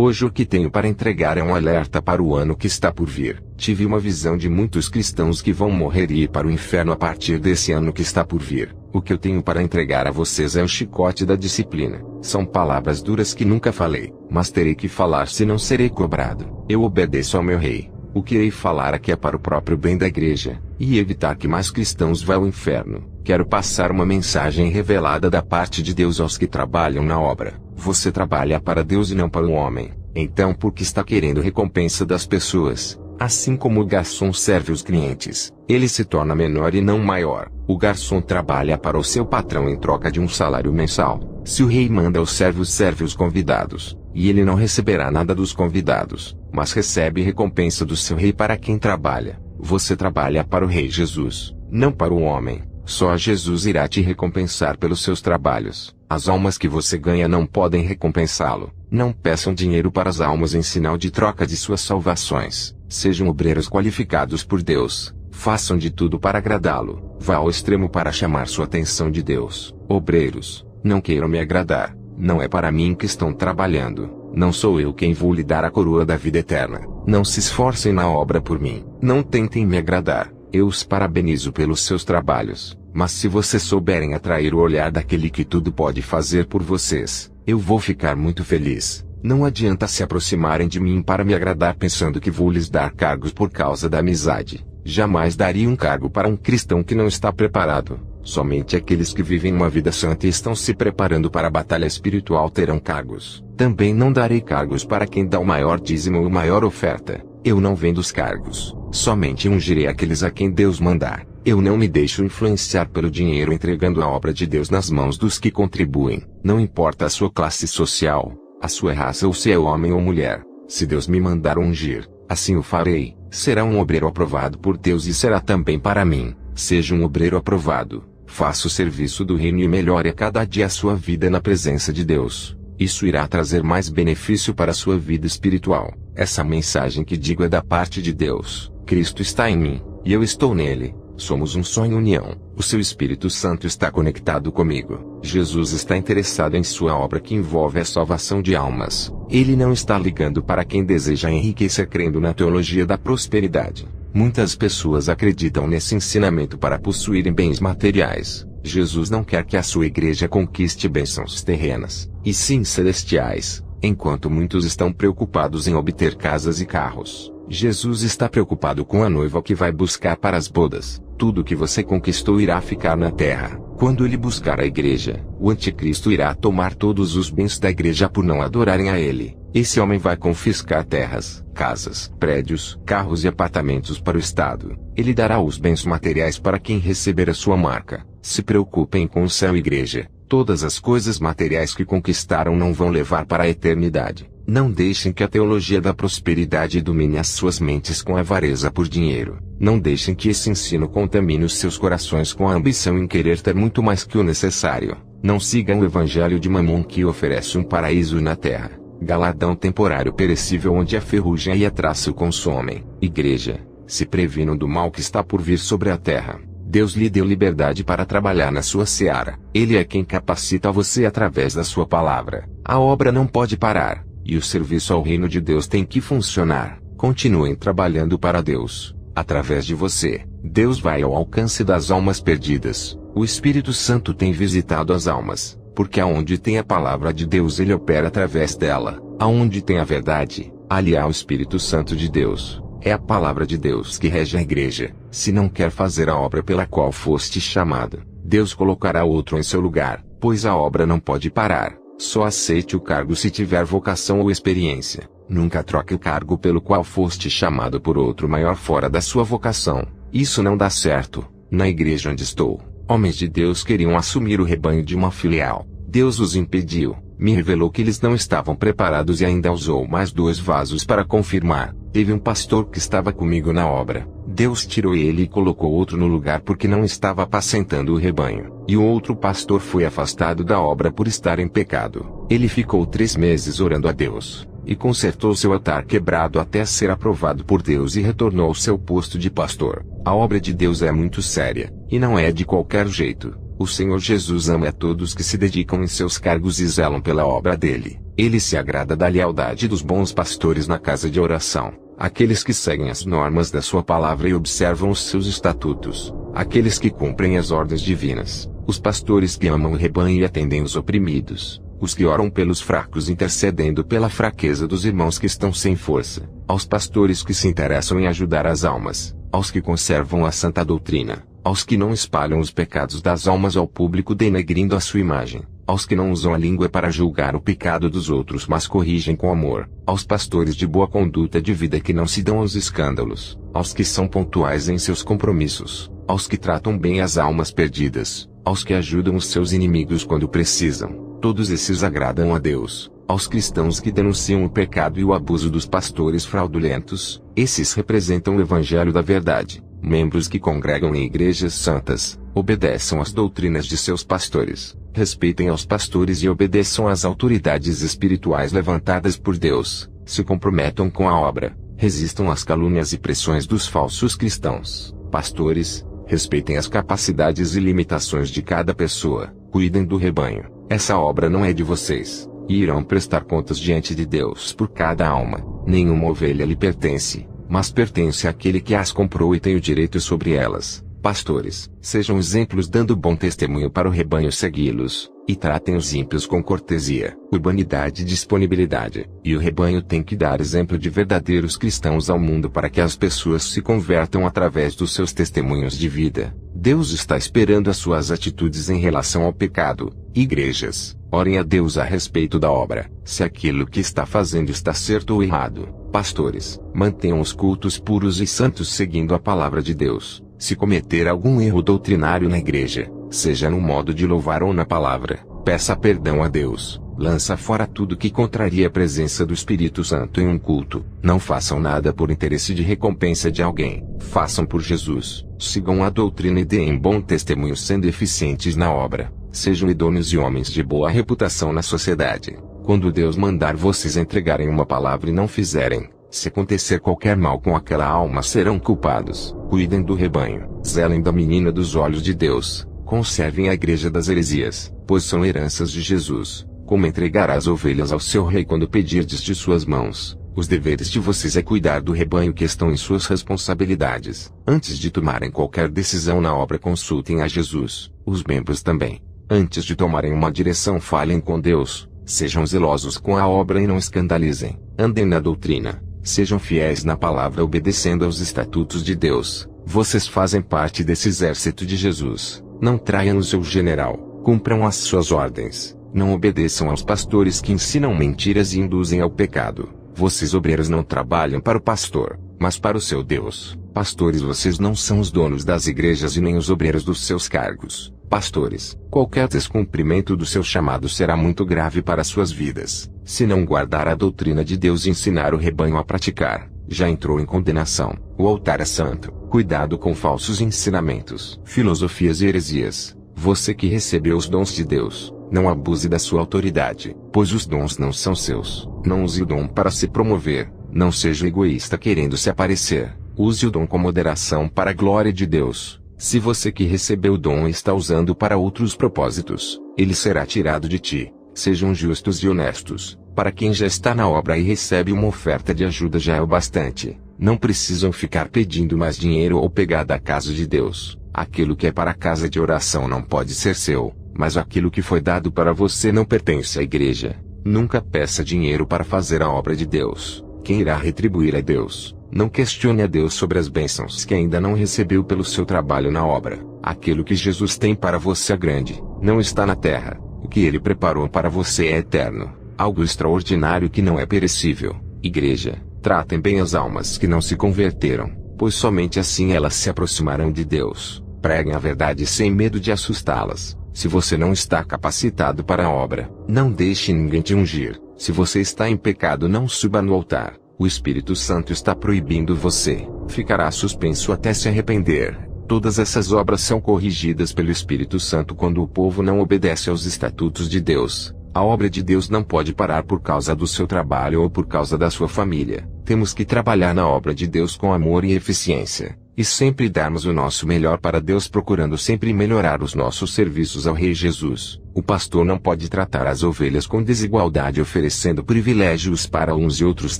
Hoje o que tenho para entregar é um alerta para o ano que está por vir. Tive uma visão de muitos cristãos que vão morrer e ir para o inferno a partir desse ano que está por vir. O que eu tenho para entregar a vocês é o chicote da disciplina. São palavras duras que nunca falei, mas terei que falar se não serei cobrado. Eu obedeço ao meu rei. O que irei falar aqui é para o próprio bem da igreja, e evitar que mais cristãos vá ao inferno. Quero passar uma mensagem revelada da parte de Deus aos que trabalham na obra. Você trabalha para Deus e não para o homem. Então por que está querendo recompensa das pessoas? Assim como o garçom serve os clientes, ele se torna menor e não maior. O garçom trabalha para o seu patrão em troca de um salário mensal. Se o rei manda os servos, serve os convidados, e ele não receberá nada dos convidados, mas recebe recompensa do seu rei para quem trabalha. Você trabalha para o rei Jesus, não para o homem. Só Jesus irá te recompensar pelos seus trabalhos. As almas que você ganha não podem recompensá-lo. Não peçam dinheiro para as almas em sinal de troca de suas salvações. Sejam obreiros qualificados por Deus. Façam de tudo para agradá-lo. Vá ao extremo para chamar sua atenção de Deus. Obreiros, não queiram me agradar. Não é para mim que estão trabalhando. Não sou eu quem vou lhe dar a coroa da vida eterna. Não se esforcem na obra por mim. Não tentem me agradar. Eu os parabenizo pelos seus trabalhos. Mas se vocês souberem atrair o olhar daquele que tudo pode fazer por vocês, eu vou ficar muito feliz. Não adianta se aproximarem de mim para me agradar pensando que vou lhes dar cargos por causa da amizade. Jamais daria um cargo para um cristão que não está preparado. Somente aqueles que vivem uma vida santa e estão se preparando para a batalha espiritual terão cargos. Também não darei cargos para quem dá o maior dízimo ou maior oferta. Eu não vendo os cargos. Somente ungirei aqueles a quem Deus mandar. Eu não me deixo influenciar pelo dinheiro entregando a obra de Deus nas mãos dos que contribuem. Não importa a sua classe social, a sua raça ou se é homem ou mulher. Se Deus me mandar ungir, assim o farei. Será um obreiro aprovado por Deus e será também para mim. Seja um obreiro aprovado. Faça o serviço do reino e melhore a cada dia a sua vida na presença de Deus. Isso irá trazer mais benefício para a sua vida espiritual. Essa mensagem que digo é da parte de Deus. Cristo está em mim, e eu estou nele. Somos um só em união. O seu Espírito Santo está conectado comigo. Jesus está interessado em sua obra que envolve a salvação de almas. Ele não está ligando para quem deseja enriquecer crendo na teologia da prosperidade. Muitas pessoas acreditam nesse ensinamento para possuírem bens materiais. Jesus não quer que a sua igreja conquiste bênçãos terrenas, e sim celestiais, enquanto muitos estão preocupados em obter casas e carros. Jesus está preocupado com a noiva que vai buscar para as bodas. Tudo que você conquistou irá ficar na terra. Quando ele buscar a igreja, o anticristo irá tomar todos os bens da igreja por não adorarem a ele. Esse homem vai confiscar terras, casas, prédios, carros e apartamentos para o Estado. Ele dará os bens materiais para quem receber a sua marca. Se preocupem com o céu, igreja. Todas as coisas materiais que conquistaram não vão levar para a eternidade. Não deixem que a teologia da prosperidade domine as suas mentes com avareza por dinheiro. Não deixem que esse ensino contamine os seus corações com a ambição em querer ter muito mais que o necessário. Não sigam o evangelho de Mamon que oferece um paraíso na terra, galardão temporário perecível onde a ferrugem e a traça o consomem. Igreja, se previnam do mal que está por vir sobre a terra. Deus lhe deu liberdade para trabalhar na sua seara. Ele é quem capacita você através da sua palavra. A obra não pode parar, e o serviço ao reino de Deus tem que funcionar. Continuem trabalhando para Deus. Através de você, Deus vai ao alcance das almas perdidas. O Espírito Santo tem visitado as almas, porque aonde tem a palavra de Deus ele opera através dela. Aonde tem a verdade, ali há o Espírito Santo de Deus. É a palavra de Deus que rege a igreja. Se não quer fazer a obra pela qual foste chamado, Deus colocará outro em seu lugar, pois a obra não pode parar. Só aceite o cargo se tiver vocação ou experiência. Nunca troque o cargo pelo qual foste chamado por outro maior fora da sua vocação. Isso não dá certo. Na igreja onde estou, homens de Deus queriam assumir o rebanho de uma filial. Deus os impediu. Me revelou que eles não estavam preparados e ainda usou mais 2 vasos para confirmar. Teve um pastor que estava comigo na obra. Deus tirou ele e colocou outro no lugar porque não estava apacentando o rebanho. E o outro pastor foi afastado da obra por estar em pecado. Ele ficou 3 meses orando a Deus, e consertou seu altar quebrado até ser aprovado por Deus e retornou ao seu posto de pastor. A obra de Deus é muito séria, e não é de qualquer jeito. O Senhor Jesus ama a todos que se dedicam em seus cargos e zelam pela obra dele. Ele se agrada da lealdade dos bons pastores na casa de oração, aqueles que seguem as normas da sua palavra e observam os seus estatutos, aqueles que cumprem as ordens divinas, os pastores que amam o rebanho e atendem os oprimidos, os que oram pelos fracos intercedendo pela fraqueza dos irmãos que estão sem força, aos pastores que se interessam em ajudar as almas, aos que conservam a santa doutrina, aos que não espalham os pecados das almas ao público denegrindo a sua imagem, aos que não usam a língua para julgar o pecado dos outros mas corrigem com amor, aos pastores de boa conduta de vida que não se dão aos escândalos, aos que são pontuais em seus compromissos, aos que tratam bem as almas perdidas, aos que ajudam os seus inimigos quando precisam, todos esses agradam a Deus. Aos cristãos que denunciam o pecado e o abuso dos pastores fraudulentos, esses representam o Evangelho da Verdade. Membros que congregam em igrejas santas, obedeçam às doutrinas de seus pastores, respeitem aos pastores e obedeçam às autoridades espirituais levantadas por Deus, se comprometam com a obra, resistam às calúnias e pressões dos falsos cristãos. Pastores, respeitem as capacidades e limitações de cada pessoa, cuidem do rebanho. Essa obra não é de vocês, e irão prestar contas diante de Deus por cada alma. Nenhuma ovelha lhe pertence, mas pertence àquele que as comprou e tem o direito sobre elas. Pastores, sejam exemplos dando bom testemunho para o rebanho segui-los, e tratem os ímpios com cortesia, urbanidade e disponibilidade. E o rebanho tem que dar exemplo de verdadeiros cristãos ao mundo para que as pessoas se convertam através dos seus testemunhos de vida. Deus está esperando as suas atitudes em relação ao pecado. Igrejas, orem a Deus a respeito da obra, se aquilo que está fazendo está certo ou errado. Pastores, mantenham os cultos puros e santos seguindo a palavra de Deus. Se cometer algum erro doutrinário na igreja, seja no modo de louvar ou na palavra, peça perdão a Deus. Lança fora tudo que contraria a presença do Espírito Santo em um culto. Não façam nada por interesse de recompensa de alguém. Façam por Jesus. Sigam a doutrina e deem bom testemunho sendo eficientes na obra. Sejam idôneos e homens de boa reputação na sociedade. Quando Deus mandar vocês entregarem uma palavra e não fizerem, se acontecer qualquer mal com aquela alma serão culpados. Cuidem do rebanho. Zelem da menina dos olhos de Deus. Conservem a igreja das heresias, pois são heranças de Jesus. Como entregar as ovelhas ao seu rei quando pedirdes de suas mãos. Os deveres de vocês é cuidar do rebanho que estão em suas responsabilidades. Antes de tomarem qualquer decisão na obra consultem a Jesus. Os membros também. Antes de tomarem uma direção falem com Deus. Sejam zelosos com a obra e não escandalizem. Andem na doutrina. Sejam fiéis na palavra obedecendo aos estatutos de Deus. Vocês fazem parte desse exército de Jesus. Não traiam o seu general. Cumpram as suas ordens. Não obedeçam aos pastores que ensinam mentiras e induzem ao pecado. Vocês obreiros não trabalham para o pastor, mas para o seu Deus. Pastores, vocês não são os donos das igrejas e nem os obreiros dos seus cargos. Pastores, qualquer descumprimento do seu chamado será muito grave para suas vidas. Se não guardar a doutrina de Deus e ensinar o rebanho a praticar, já entrou em condenação. O altar é santo. Cuidado com falsos ensinamentos, filosofias e heresias. Você que recebeu os dons de Deus, não abuse da sua autoridade, pois os dons não são seus. Não use o dom para se promover. Não seja egoísta querendo se aparecer. Use o dom com moderação para a glória de Deus. Se você que recebeu o dom está usando para outros propósitos, ele será tirado de ti. Sejam justos e honestos. Para quem já está na obra e recebe uma oferta de ajuda já é o bastante. Não precisam ficar pedindo mais dinheiro ou pegar da casa de Deus. Aquilo que é para a casa de oração não pode ser seu, mas aquilo que foi dado para você não pertence à igreja. Nunca peça dinheiro para fazer a obra de Deus. Quem irá retribuir é Deus. Não questione a Deus sobre as bênçãos que ainda não recebeu pelo seu trabalho na obra. Aquilo que Jesus tem para você é grande, não está na terra. O que ele preparou para você é eterno, algo extraordinário que não é perecível. Igreja, tratem bem as almas que não se converteram, pois somente assim elas se aproximarão de Deus. Preguem a verdade sem medo de assustá-las. Se você não está capacitado para a obra, não deixe ninguém te ungir. Se você está em pecado, não suba no altar. O Espírito Santo está proibindo você. Ficará suspenso até se arrepender. Todas essas obras são corrigidas pelo Espírito Santo quando o povo não obedece aos estatutos de Deus. A obra de Deus não pode parar por causa do seu trabalho ou por causa da sua família. Temos que trabalhar na obra de Deus com amor e eficiência. e sempre darmos o nosso melhor para Deus, procurando sempre melhorar os nossos serviços ao Rei Jesus. O pastor não pode tratar as ovelhas com desigualdade, oferecendo privilégios para uns e outros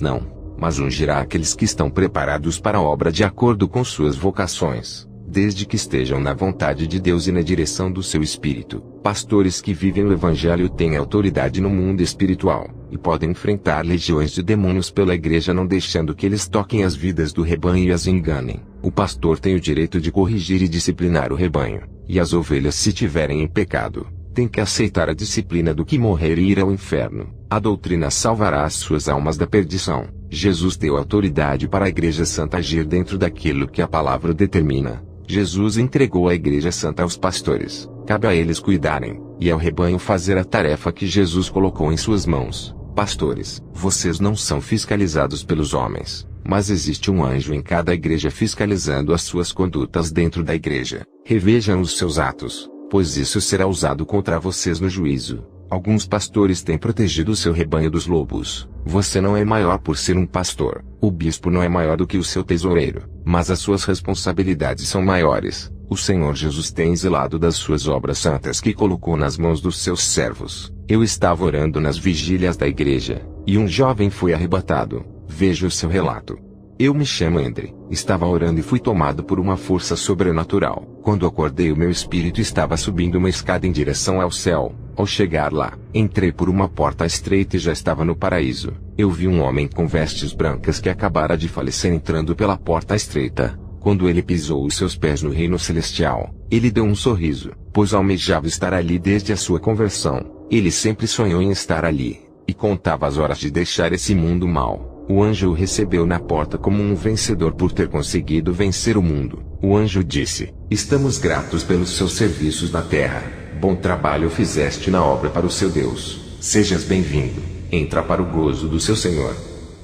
não, mas ungirá aqueles que estão preparados para a obra de acordo com suas vocações, desde que estejam na vontade de Deus e na direção do seu Espírito. Pastores que vivem o Evangelho têm autoridade no mundo espiritual, e podem enfrentar legiões de demônios pela igreja, não deixando que eles toquem as vidas do rebanho e as enganem. O pastor tem o direito de corrigir e disciplinar o rebanho, e as ovelhas, se tiverem em pecado, tem que aceitar a disciplina do que morrer e ir ao inferno. A doutrina salvará as suas almas da perdição. Jesus deu autoridade para a Igreja Santa agir dentro daquilo que a palavra determina. Jesus entregou a Igreja Santa aos pastores. Cabe a eles cuidarem, e ao rebanho fazer a tarefa que Jesus colocou em suas mãos. Pastores, vocês não são fiscalizados pelos homens, mas existe um anjo em cada igreja fiscalizando as suas condutas dentro da igreja. Revejam os seus atos, pois isso será usado contra vocês no juízo. Alguns pastores têm protegido o seu rebanho dos lobos. Você não é maior por ser um pastor. O bispo não é maior do que o seu tesoureiro, mas as suas responsabilidades são maiores. O Senhor Jesus tem zelado das suas obras santas que colocou nas mãos dos seus servos. Eu estava orando nas vigílias da igreja, e um jovem foi arrebatado. Veja o seu relato. Eu me chamo Andre. Estava orando e fui tomado por uma força sobrenatural. Quando acordei, o meu espírito estava subindo uma escada em direção ao céu. Ao chegar lá, entrei por uma porta estreita e já estava no paraíso. Eu vi um homem com vestes brancas que acabara de falecer entrando pela porta estreita. Quando ele pisou os seus pés no reino celestial, ele deu um sorriso, pois almejava estar ali desde a sua conversão. Ele sempre sonhou em estar ali, e contava as horas de deixar esse mundo mau. O anjo o recebeu na porta como um vencedor por ter conseguido vencer o mundo. O anjo disse: "Estamos gratos pelos seus serviços na terra. Bom trabalho fizeste na obra para o seu Deus. Sejas bem-vindo. Entra para o gozo do seu Senhor."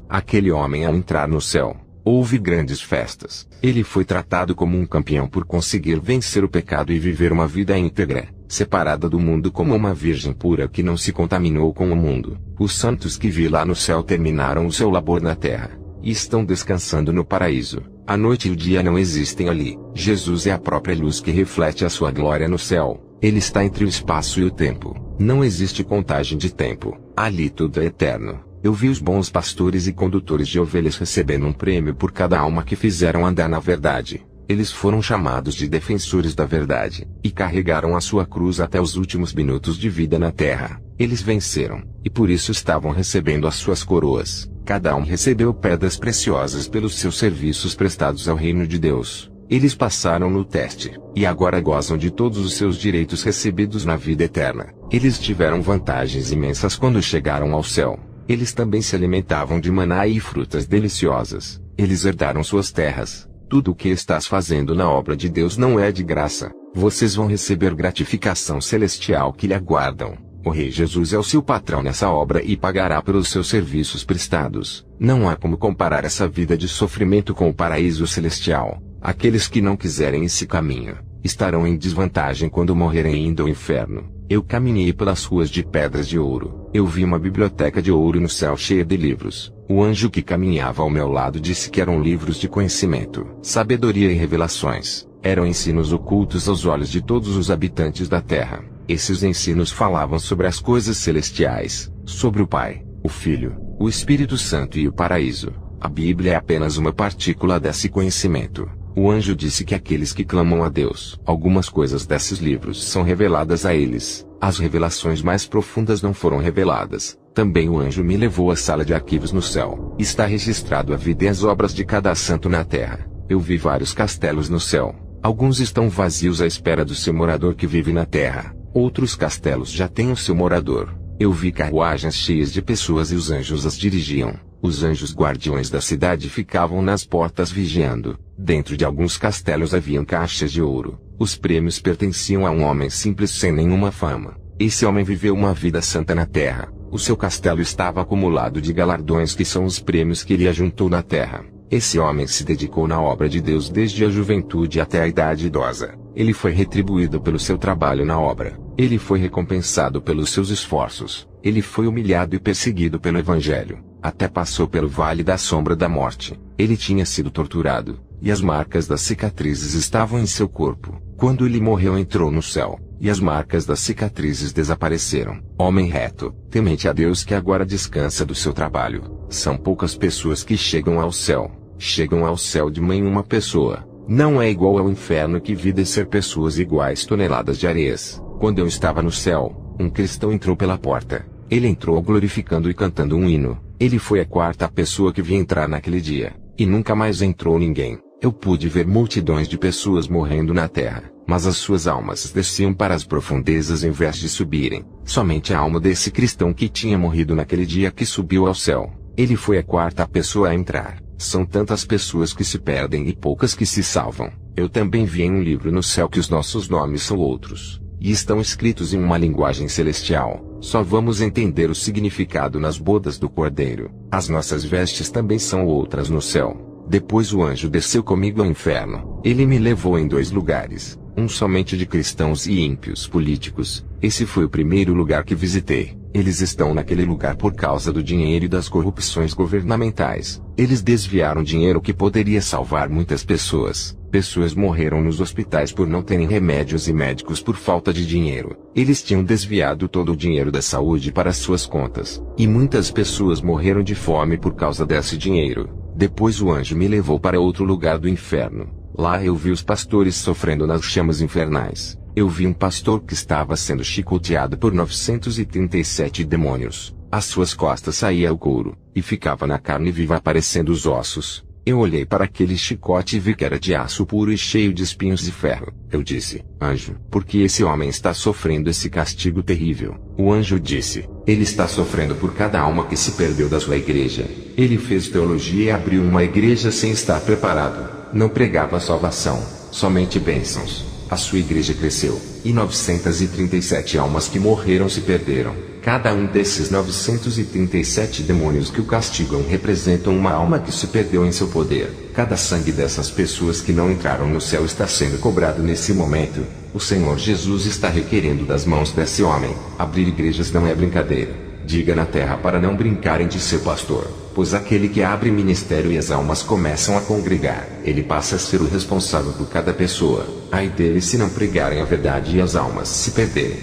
Aquele homem, ao entrar no céu, houve grandes festas. Ele foi tratado como um campeão por conseguir vencer o pecado e viver uma vida íntegra, separada do mundo como uma virgem pura que não se contaminou com o mundo. Os santos que vi lá no céu terminaram o seu labor na terra, e estão descansando no paraíso. A noite e o dia não existem ali. Jesus é a própria luz que reflete a sua glória no céu. Ele está entre o espaço e o tempo. Não existe contagem de tempo. Ali tudo é eterno. Eu vi os bons pastores e condutores de ovelhas recebendo um prêmio por cada alma que fizeram andar na verdade. Eles foram chamados de defensores da verdade, e carregaram a sua cruz até os últimos minutos de vida na terra. Eles venceram, e por isso estavam recebendo as suas coroas. Cada um recebeu pedras preciosas pelos seus serviços prestados ao reino de Deus. Eles passaram no teste, e agora gozam de todos os seus direitos recebidos na vida eterna. Eles tiveram vantagens imensas quando chegaram ao céu. Eles também se alimentavam de maná e frutas deliciosas. Eles herdaram suas terras. Tudo o que estás fazendo na obra de Deus não é de graça. Vocês vão receber gratificação celestial que lhe aguardam. O Rei Jesus é o seu patrão nessa obra e pagará pelos seus serviços prestados. Não há como comparar essa vida de sofrimento com o paraíso celestial. Aqueles que não quiserem esse caminho, estarão em desvantagem quando morrerem indo ao inferno. Eu caminhei pelas ruas de pedras de ouro. Eu vi uma biblioteca de ouro no céu cheia de livros. O anjo que caminhava ao meu lado disse que eram livros de conhecimento, sabedoria e revelações. Eram ensinos ocultos aos olhos de todos os habitantes da terra. Esses ensinos falavam sobre as coisas celestiais, sobre o Pai, o Filho, o Espírito Santo e o paraíso. A Bíblia é apenas uma partícula desse conhecimento. O anjo disse que aqueles que clamam a Deus, algumas coisas desses livros são reveladas a eles. As revelações mais profundas não foram reveladas. Também o anjo me levou à sala de arquivos no céu. Está registrado a vida e as obras de cada santo na terra. Eu vi vários castelos no céu. Alguns estão vazios à espera do seu morador que vive na terra. Outros castelos já têm o seu morador. Eu vi carruagens cheias de pessoas e os anjos as dirigiam. Os anjos guardiões da cidade ficavam nas portas vigiando. Dentro de alguns castelos haviam caixas de ouro. Os prêmios pertenciam a um homem simples sem nenhuma fama. Esse homem viveu uma vida santa na terra. O seu castelo estava acumulado de galardões que são os prêmios que ele ajuntou na terra. Esse homem se dedicou na obra de Deus desde a juventude até a idade idosa. Ele foi retribuído pelo seu trabalho na obra. Ele foi recompensado pelos seus esforços. Ele foi humilhado e perseguido pelo Evangelho. Até passou pelo vale da sombra da morte. Ele tinha sido torturado, e as marcas das cicatrizes estavam em seu corpo. Quando ele morreu, entrou no céu, e as marcas das cicatrizes desapareceram. Homem reto, temente a Deus, que agora descansa do seu trabalho. São poucas pessoas que chegam ao céu. Chegam ao céu de uma pessoa. Não é igual ao inferno, que vi descer pessoas iguais toneladas de areias. Quando eu estava no céu, um cristão entrou pela porta. Ele entrou glorificando e cantando um hino. Ele foi a quarta pessoa que vi entrar naquele dia, e nunca mais entrou ninguém. Eu pude ver multidões de pessoas morrendo na terra, mas as suas almas desciam para as profundezas em vez de subirem. Somente a alma desse cristão que tinha morrido naquele dia que subiu ao céu. Ele foi a quarta pessoa a entrar. São tantas pessoas que se perdem e poucas que se salvam. Eu também vi em um livro no céu que os nossos nomes são outros, e estão escritos em uma linguagem celestial. Só vamos entender o significado nas bodas do Cordeiro. As nossas vestes também são outras no céu. Depois o anjo desceu comigo ao inferno. Ele me levou em 2 lugares, um somente de cristãos e ímpios políticos. Esse foi o primeiro lugar que visitei. Eles estão naquele lugar por causa do dinheiro e das corrupções governamentais. Eles desviaram dinheiro que poderia salvar muitas pessoas. Pessoas morreram nos hospitais por não terem remédios e médicos por falta de dinheiro. Eles tinham desviado todo o dinheiro da saúde para suas contas. E muitas pessoas morreram de fome por causa desse dinheiro. Depois o anjo me levou para outro lugar do inferno. Lá eu vi os pastores sofrendo nas chamas infernais. Eu vi um pastor que estava sendo chicoteado por 937 demônios. Às suas costas saía o couro, e ficava na carne viva aparecendo os ossos. Eu olhei para aquele chicote e vi que era de aço puro e cheio de espinhos de ferro. Eu disse: anjo, por que esse homem está sofrendo esse castigo terrível? O anjo disse: ele está sofrendo por cada alma que se perdeu da sua igreja. Ele fez teologia e abriu uma igreja sem estar preparado. Não pregava salvação, somente bênçãos. A sua igreja cresceu, e 937 almas que morreram se perderam. Cada um desses 937 demônios que o castigam representam uma alma que se perdeu em seu poder. Cada sangue dessas pessoas que não entraram no céu está sendo cobrado nesse momento. O Senhor Jesus está requerendo das mãos desse homem. Abrir igrejas não é brincadeira. Diga na terra para não brincarem de ser pastor, pois aquele que abre ministério e as almas começam a congregar, ele passa a ser o responsável por cada pessoa. Ai deles se não pregarem a verdade e as almas se perderem.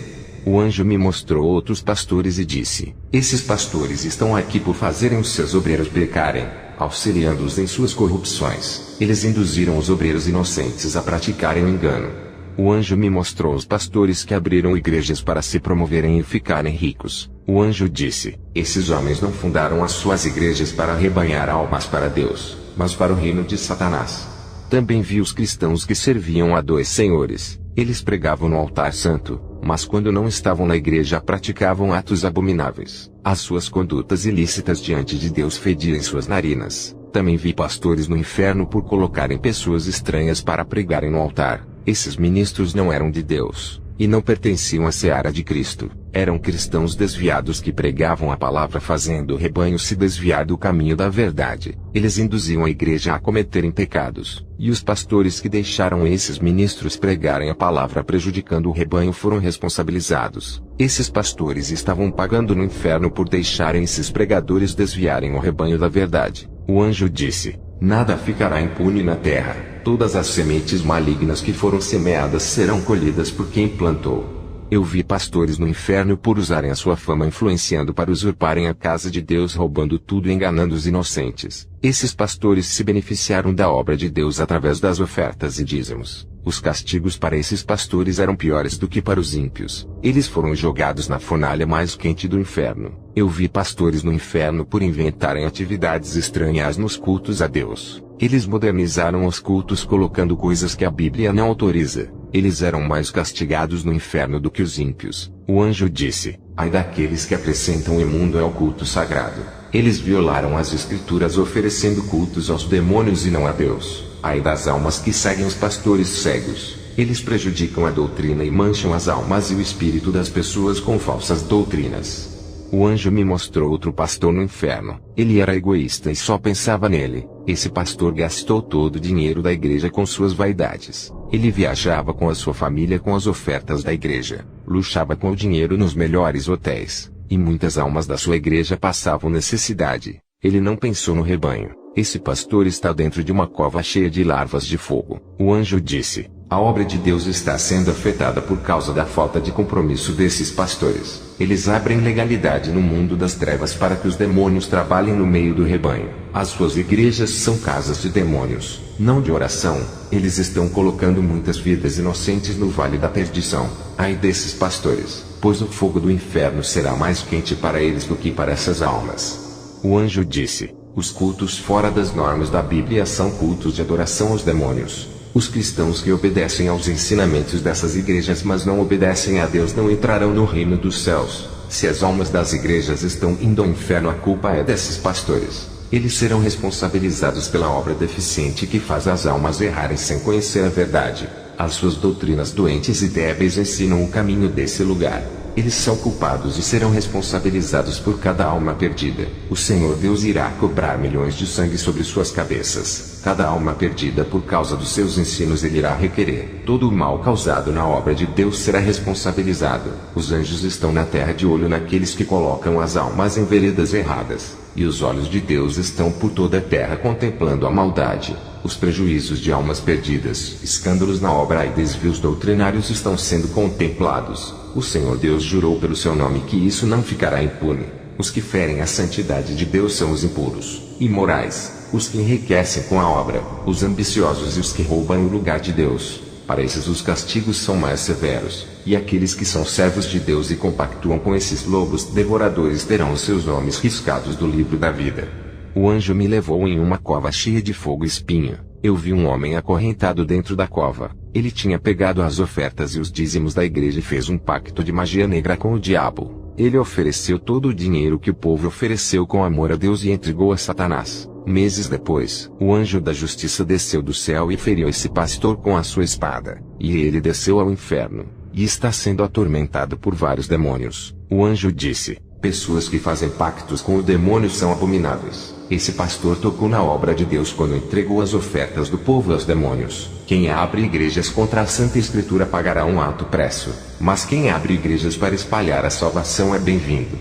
O anjo me mostrou outros pastores e disse: esses pastores estão aqui por fazerem os seus obreiros pecarem, auxiliando-os em suas corrupções. Eles induziram os obreiros inocentes a praticarem o engano. O anjo me mostrou os pastores que abriram igrejas para se promoverem e ficarem ricos. O anjo disse: esses homens não fundaram as suas igrejas para arrebanhar almas para Deus, mas para o reino de Satanás. Também vi os cristãos que serviam a 2 senhores. Eles pregavam no altar santo, mas quando não estavam na igreja praticavam atos abomináveis. As suas condutas ilícitas diante de Deus fediam em suas narinas. Também vi pastores no inferno por colocarem pessoas estranhas para pregarem no altar. Esses ministros não eram de Deus, e não pertenciam à seara de Cristo. Eram cristãos desviados que pregavam a palavra fazendo o rebanho se desviar do caminho da verdade. Eles induziam a igreja a cometerem pecados, e os pastores que deixaram esses ministros pregarem a palavra prejudicando o rebanho foram responsabilizados. Esses pastores estavam pagando no inferno por deixarem esses pregadores desviarem o rebanho da verdade. O anjo disse: nada ficará impune na terra. Todas as sementes malignas que foram semeadas serão colhidas por quem plantou. Eu vi pastores no inferno por usarem a sua fama influenciando para usurparem a casa de Deus, roubando tudo e enganando os inocentes. Esses pastores se beneficiaram da obra de Deus através das ofertas e dízimos. Os castigos para esses pastores eram piores do que para os ímpios. Eles foram jogados na fornalha mais quente do inferno. Eu vi pastores no inferno por inventarem atividades estranhas nos cultos a Deus. Eles modernizaram os cultos colocando coisas que a Bíblia não autoriza. Eles eram mais castigados no inferno do que os ímpios. O anjo disse: ai daqueles que acrescentam o imundo ao culto sagrado. Eles violaram as escrituras oferecendo cultos aos demônios e não a Deus. Ai das almas que seguem os pastores cegos. Eles prejudicam a doutrina e mancham as almas e o espírito das pessoas com falsas doutrinas. O anjo me mostrou outro pastor no inferno. Ele era egoísta e só pensava nele. Esse pastor gastou todo o dinheiro da igreja com suas vaidades. Ele viajava com a sua família com as ofertas da igreja. Luxava com o dinheiro nos melhores hotéis. E muitas almas da sua igreja passavam necessidade. Ele não pensou no rebanho. esse pastor está dentro de uma cova cheia de larvas de fogo. O anjo disse: a obra de Deus está sendo afetada por causa da falta de compromisso desses pastores. Eles abrem legalidade no mundo das trevas para que os demônios trabalhem no meio do rebanho. As suas igrejas são casas de demônios, não de oração. Eles estão colocando muitas vidas inocentes no vale da perdição. Ai desses pastores, pois o fogo do inferno será mais quente para eles do que para essas almas. O anjo disse: os cultos fora das normas da Bíblia são cultos de adoração aos demônios. Os cristãos que obedecem aos ensinamentos dessas igrejas mas não obedecem a Deus não entrarão no reino dos céus. Se as almas das igrejas estão indo ao inferno, a culpa é desses pastores. Eles serão responsabilizados pela obra deficiente que faz as almas errarem sem conhecer a verdade. As suas doutrinas doentes e débeis ensinam o caminho desse lugar. Eles são culpados e serão responsabilizados por cada alma perdida. O Senhor Deus irá cobrar milhões de sangue sobre suas cabeças. Cada alma perdida por causa dos seus ensinos ele irá requerer. Todo o mal causado na obra de Deus será responsabilizado. Os anjos estão na terra de olho naqueles que colocam as almas em veredas erradas. E os olhos de Deus estão por toda a terra contemplando a maldade, os prejuízos de almas perdidas, escândalos na obra e desvios doutrinários estão sendo contemplados. O Senhor Deus jurou pelo seu nome que isso não ficará impune. Os que ferem a santidade de Deus são os impuros, imorais, os que enriquecem com a obra, os ambiciosos e os que roubam o lugar de Deus. Para esses os castigos são mais severos, e aqueles que são servos de Deus e compactuam com esses lobos devoradores terão os seus nomes riscados do livro da vida. O anjo me levou em uma cova cheia de fogo e espinho. Eu vi um homem acorrentado dentro da cova. Ele tinha pegado as ofertas e os dízimos da igreja e fez um pacto de magia negra com o diabo. Ele ofereceu todo o dinheiro que o povo ofereceu com amor a Deus e entregou a Satanás. Meses depois, o anjo da justiça desceu do céu e feriu esse pastor com a sua espada. E ele desceu ao inferno, e está sendo atormentado por vários demônios. O anjo disse: pessoas que fazem pactos com o demônio são abomináveis. Esse pastor tocou na obra de Deus quando entregou as ofertas do povo aos demônios. Quem abre igrejas contra a Santa Escritura pagará um alto preço, mas quem abre igrejas para espalhar a salvação é bem-vindo.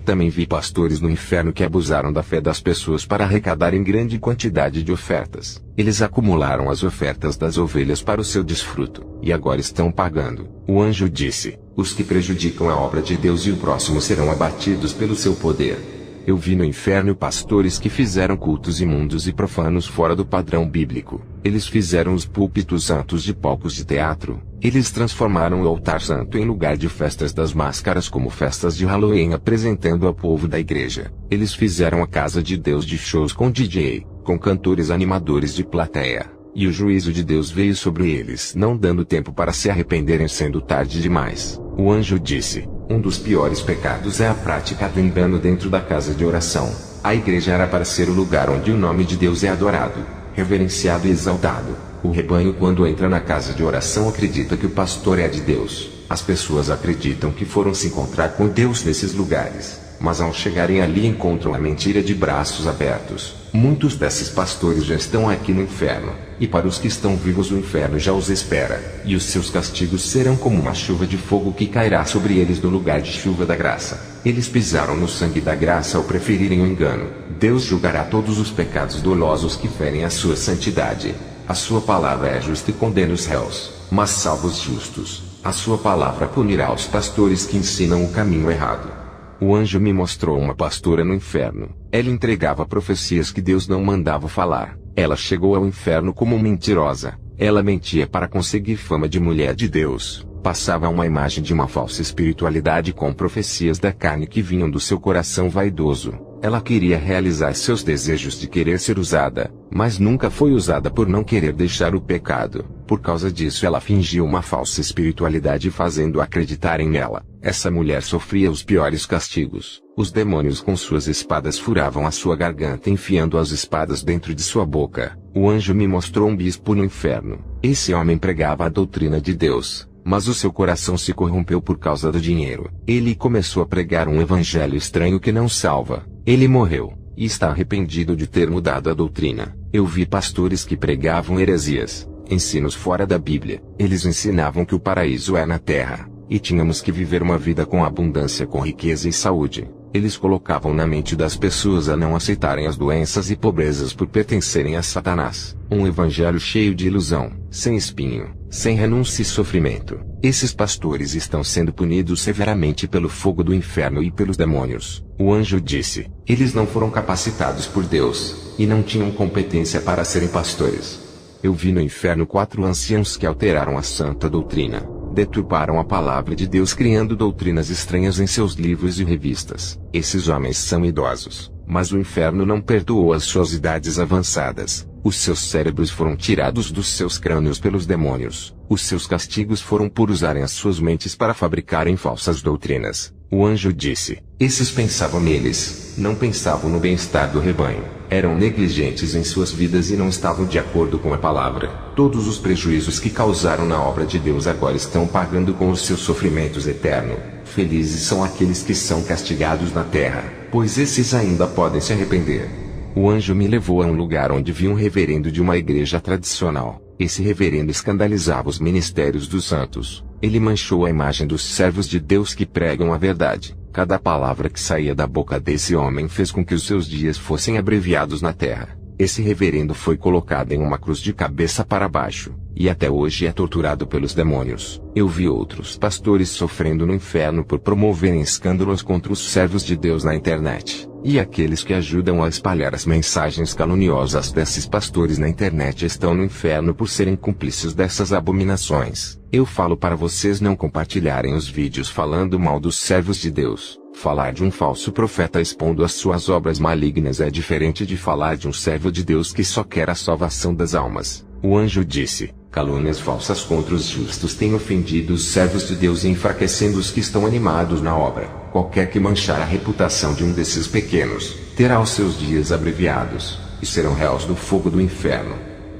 Também vi pastores no inferno que abusaram da fé das pessoas para arrecadarem grande quantidade de ofertas. Eles acumularam as ofertas das ovelhas para o seu desfruto, e agora estão pagando. O anjo disse: os que prejudicam a obra de Deus e o próximo serão abatidos pelo seu poder. Eu vi no inferno pastores que fizeram cultos imundos e profanos fora do padrão bíblico. Eles fizeram os púlpitos santos de palcos de teatro. Eles transformaram o altar santo em lugar de festas das máscaras como festas de Halloween apresentando ao povo da igreja. Eles fizeram a casa de Deus de shows com DJ, com cantores animadores de plateia. E o juízo de Deus veio sobre eles não dando tempo para se arrependerem sendo tarde demais. O anjo disse: um dos piores pecados é a prática do engano dentro da casa de oração. A igreja era para ser o lugar onde o nome de Deus é adorado, reverenciado e exaltado. O rebanho quando entra na casa de oração acredita que o pastor é de Deus. As pessoas acreditam que foram se encontrar com Deus nesses lugares, mas ao chegarem ali encontram a mentira de braços abertos. Muitos desses pastores já estão aqui no inferno, e para os que estão vivos o inferno já os espera, e os seus castigos serão como uma chuva de fogo que cairá sobre eles no lugar de chuva da graça. Eles pisaram no sangue da graça ao preferirem o engano. Deus julgará todos os pecados dolosos que ferem a sua santidade. A sua palavra é justa e condena os réus, mas salva os justos. A sua palavra punirá os pastores que ensinam o caminho errado. O anjo me mostrou uma pastora no inferno. Ela entregava profecias que Deus não mandava falar. Ela chegou ao inferno como mentirosa. Ela mentia para conseguir fama de mulher de Deus. Passava uma imagem de uma falsa espiritualidade com profecias da carne que vinham do seu coração vaidoso. Ela queria realizar seus desejos de querer ser usada, mas nunca foi usada por não querer deixar o pecado. Por causa disso ela fingiu uma falsa espiritualidade fazendo acreditarem nela. Essa mulher sofria os piores castigos. Os demônios com suas espadas furavam a sua garganta enfiando as espadas dentro de sua boca. O anjo me mostrou um bispo no inferno. Esse homem pregava a doutrina de Deus, mas o seu coração se corrompeu por causa do dinheiro. Ele começou a pregar um evangelho estranho que não salva. Ele morreu, e está arrependido de ter mudado a doutrina. Eu vi pastores que pregavam heresias, ensinos fora da Bíblia. Eles ensinavam que o paraíso é na terra, e tínhamos que viver uma vida com abundância com riqueza e saúde. Eles colocavam na mente das pessoas a não aceitarem as doenças e pobrezas por pertencerem a Satanás. Um evangelho cheio de ilusão, sem espinho, sem renúncia e sofrimento. Esses pastores estão sendo punidos severamente pelo fogo do inferno e pelos demônios. O anjo disse: eles não foram capacitados por Deus, e não tinham competência para serem pastores. Eu vi no inferno 4 anciãos que alteraram a santa doutrina, deturparam a palavra de Deus criando doutrinas estranhas em seus livros e revistas. Esses homens são idosos, mas o inferno não perdoou as suas idades avançadas. Os seus cérebros foram tirados dos seus crânios pelos demônios. Os seus castigos foram por usarem as suas mentes para fabricarem falsas doutrinas. O anjo disse: esses pensavam neles, não pensavam no bem-estar do rebanho. Eram negligentes em suas vidas e não estavam de acordo com a palavra. Todos os prejuízos que causaram na obra de Deus agora estão pagando com os seus sofrimentos eternos. Felizes são aqueles que são castigados na terra, pois esses ainda podem se arrepender. O anjo me levou a um lugar onde vi um reverendo de uma igreja tradicional. Esse reverendo escandalizava os ministérios dos santos. Ele manchou a imagem dos servos de Deus que pregam a verdade. Cada palavra que saía da boca desse homem fez com que os seus dias fossem abreviados na terra. Esse reverendo foi colocado em uma cruz de cabeça para baixo, e até hoje é torturado pelos demônios. Eu vi outros pastores sofrendo no inferno por promoverem escândalos contra os servos de Deus na internet. E aqueles que ajudam a espalhar as mensagens caluniosas desses pastores na internet estão no inferno por serem cúmplices dessas abominações. Eu falo para vocês não compartilharem os vídeos falando mal dos servos de Deus. Falar de um falso profeta expondo as suas obras malignas é diferente de falar de um servo de Deus que só quer a salvação das almas. O anjo disse: calúnias falsas contra os justos têm ofendido os servos de Deus e enfraquecendo os que estão animados na obra. Qualquer que manchar a reputação de um desses pequenos, terá os seus dias abreviados, e serão réus do fogo do inferno.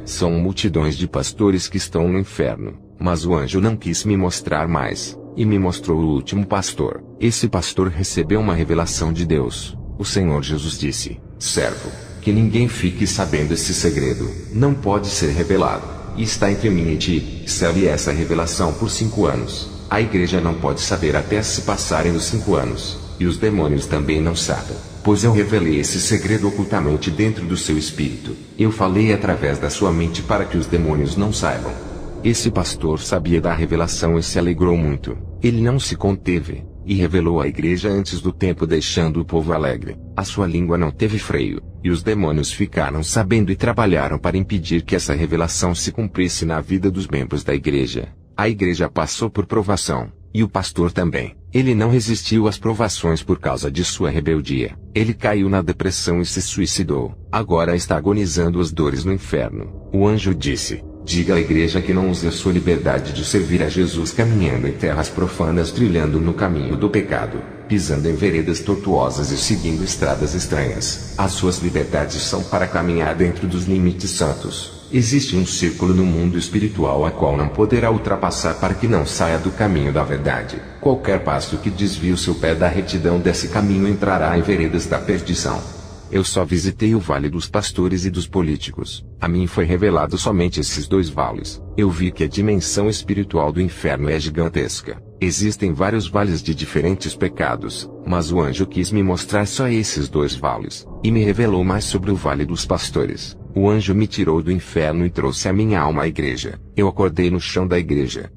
São multidões de pastores que estão no inferno, mas o anjo não quis me mostrar mais, e me mostrou o último pastor. Esse pastor recebeu uma revelação de Deus. O Senhor Jesus disse: servo, que ninguém fique sabendo esse segredo, não pode ser revelado, e está entre mim e ti. Serve essa revelação por 5 anos. A igreja não pode saber até se passarem os 5 anos, e os demônios também não sabem, pois eu revelei esse segredo ocultamente dentro do seu espírito. Eu falei através da sua mente para que os demônios não saibam. Esse pastor sabia da revelação e se alegrou muito. Ele não se conteve, e revelou à igreja antes do tempo deixando o povo alegre. A sua língua não teve freio, e os demônios ficaram sabendo e trabalharam para impedir que essa revelação se cumprisse na vida dos membros da igreja. A igreja passou por provação, e o pastor também. Ele não resistiu às provações por causa de sua rebeldia. Ele caiu na depressão e se suicidou. Agora está agonizando as dores no inferno. O anjo disse: diga à igreja que não use a sua liberdade de servir a Jesus caminhando em terras profanas, trilhando no caminho do pecado, pisando em veredas tortuosas e seguindo estradas estranhas. As suas liberdades são para caminhar dentro dos limites santos. Existe um círculo no mundo espiritual a qual não poderá ultrapassar para que não saia do caminho da verdade. Qualquer passo que desvie o seu pé da retidão desse caminho entrará em veredas da perdição. Eu só visitei o vale dos pastores e dos políticos. A mim foi revelado somente esses 2 vales. Eu vi que a dimensão espiritual do inferno é gigantesca. Existem vários vales de diferentes pecados, mas o anjo quis me mostrar só esses 2 vales, e me revelou mais sobre o vale dos pastores. O anjo me tirou do inferno e trouxe a minha alma à igreja. Eu acordei no chão da igreja.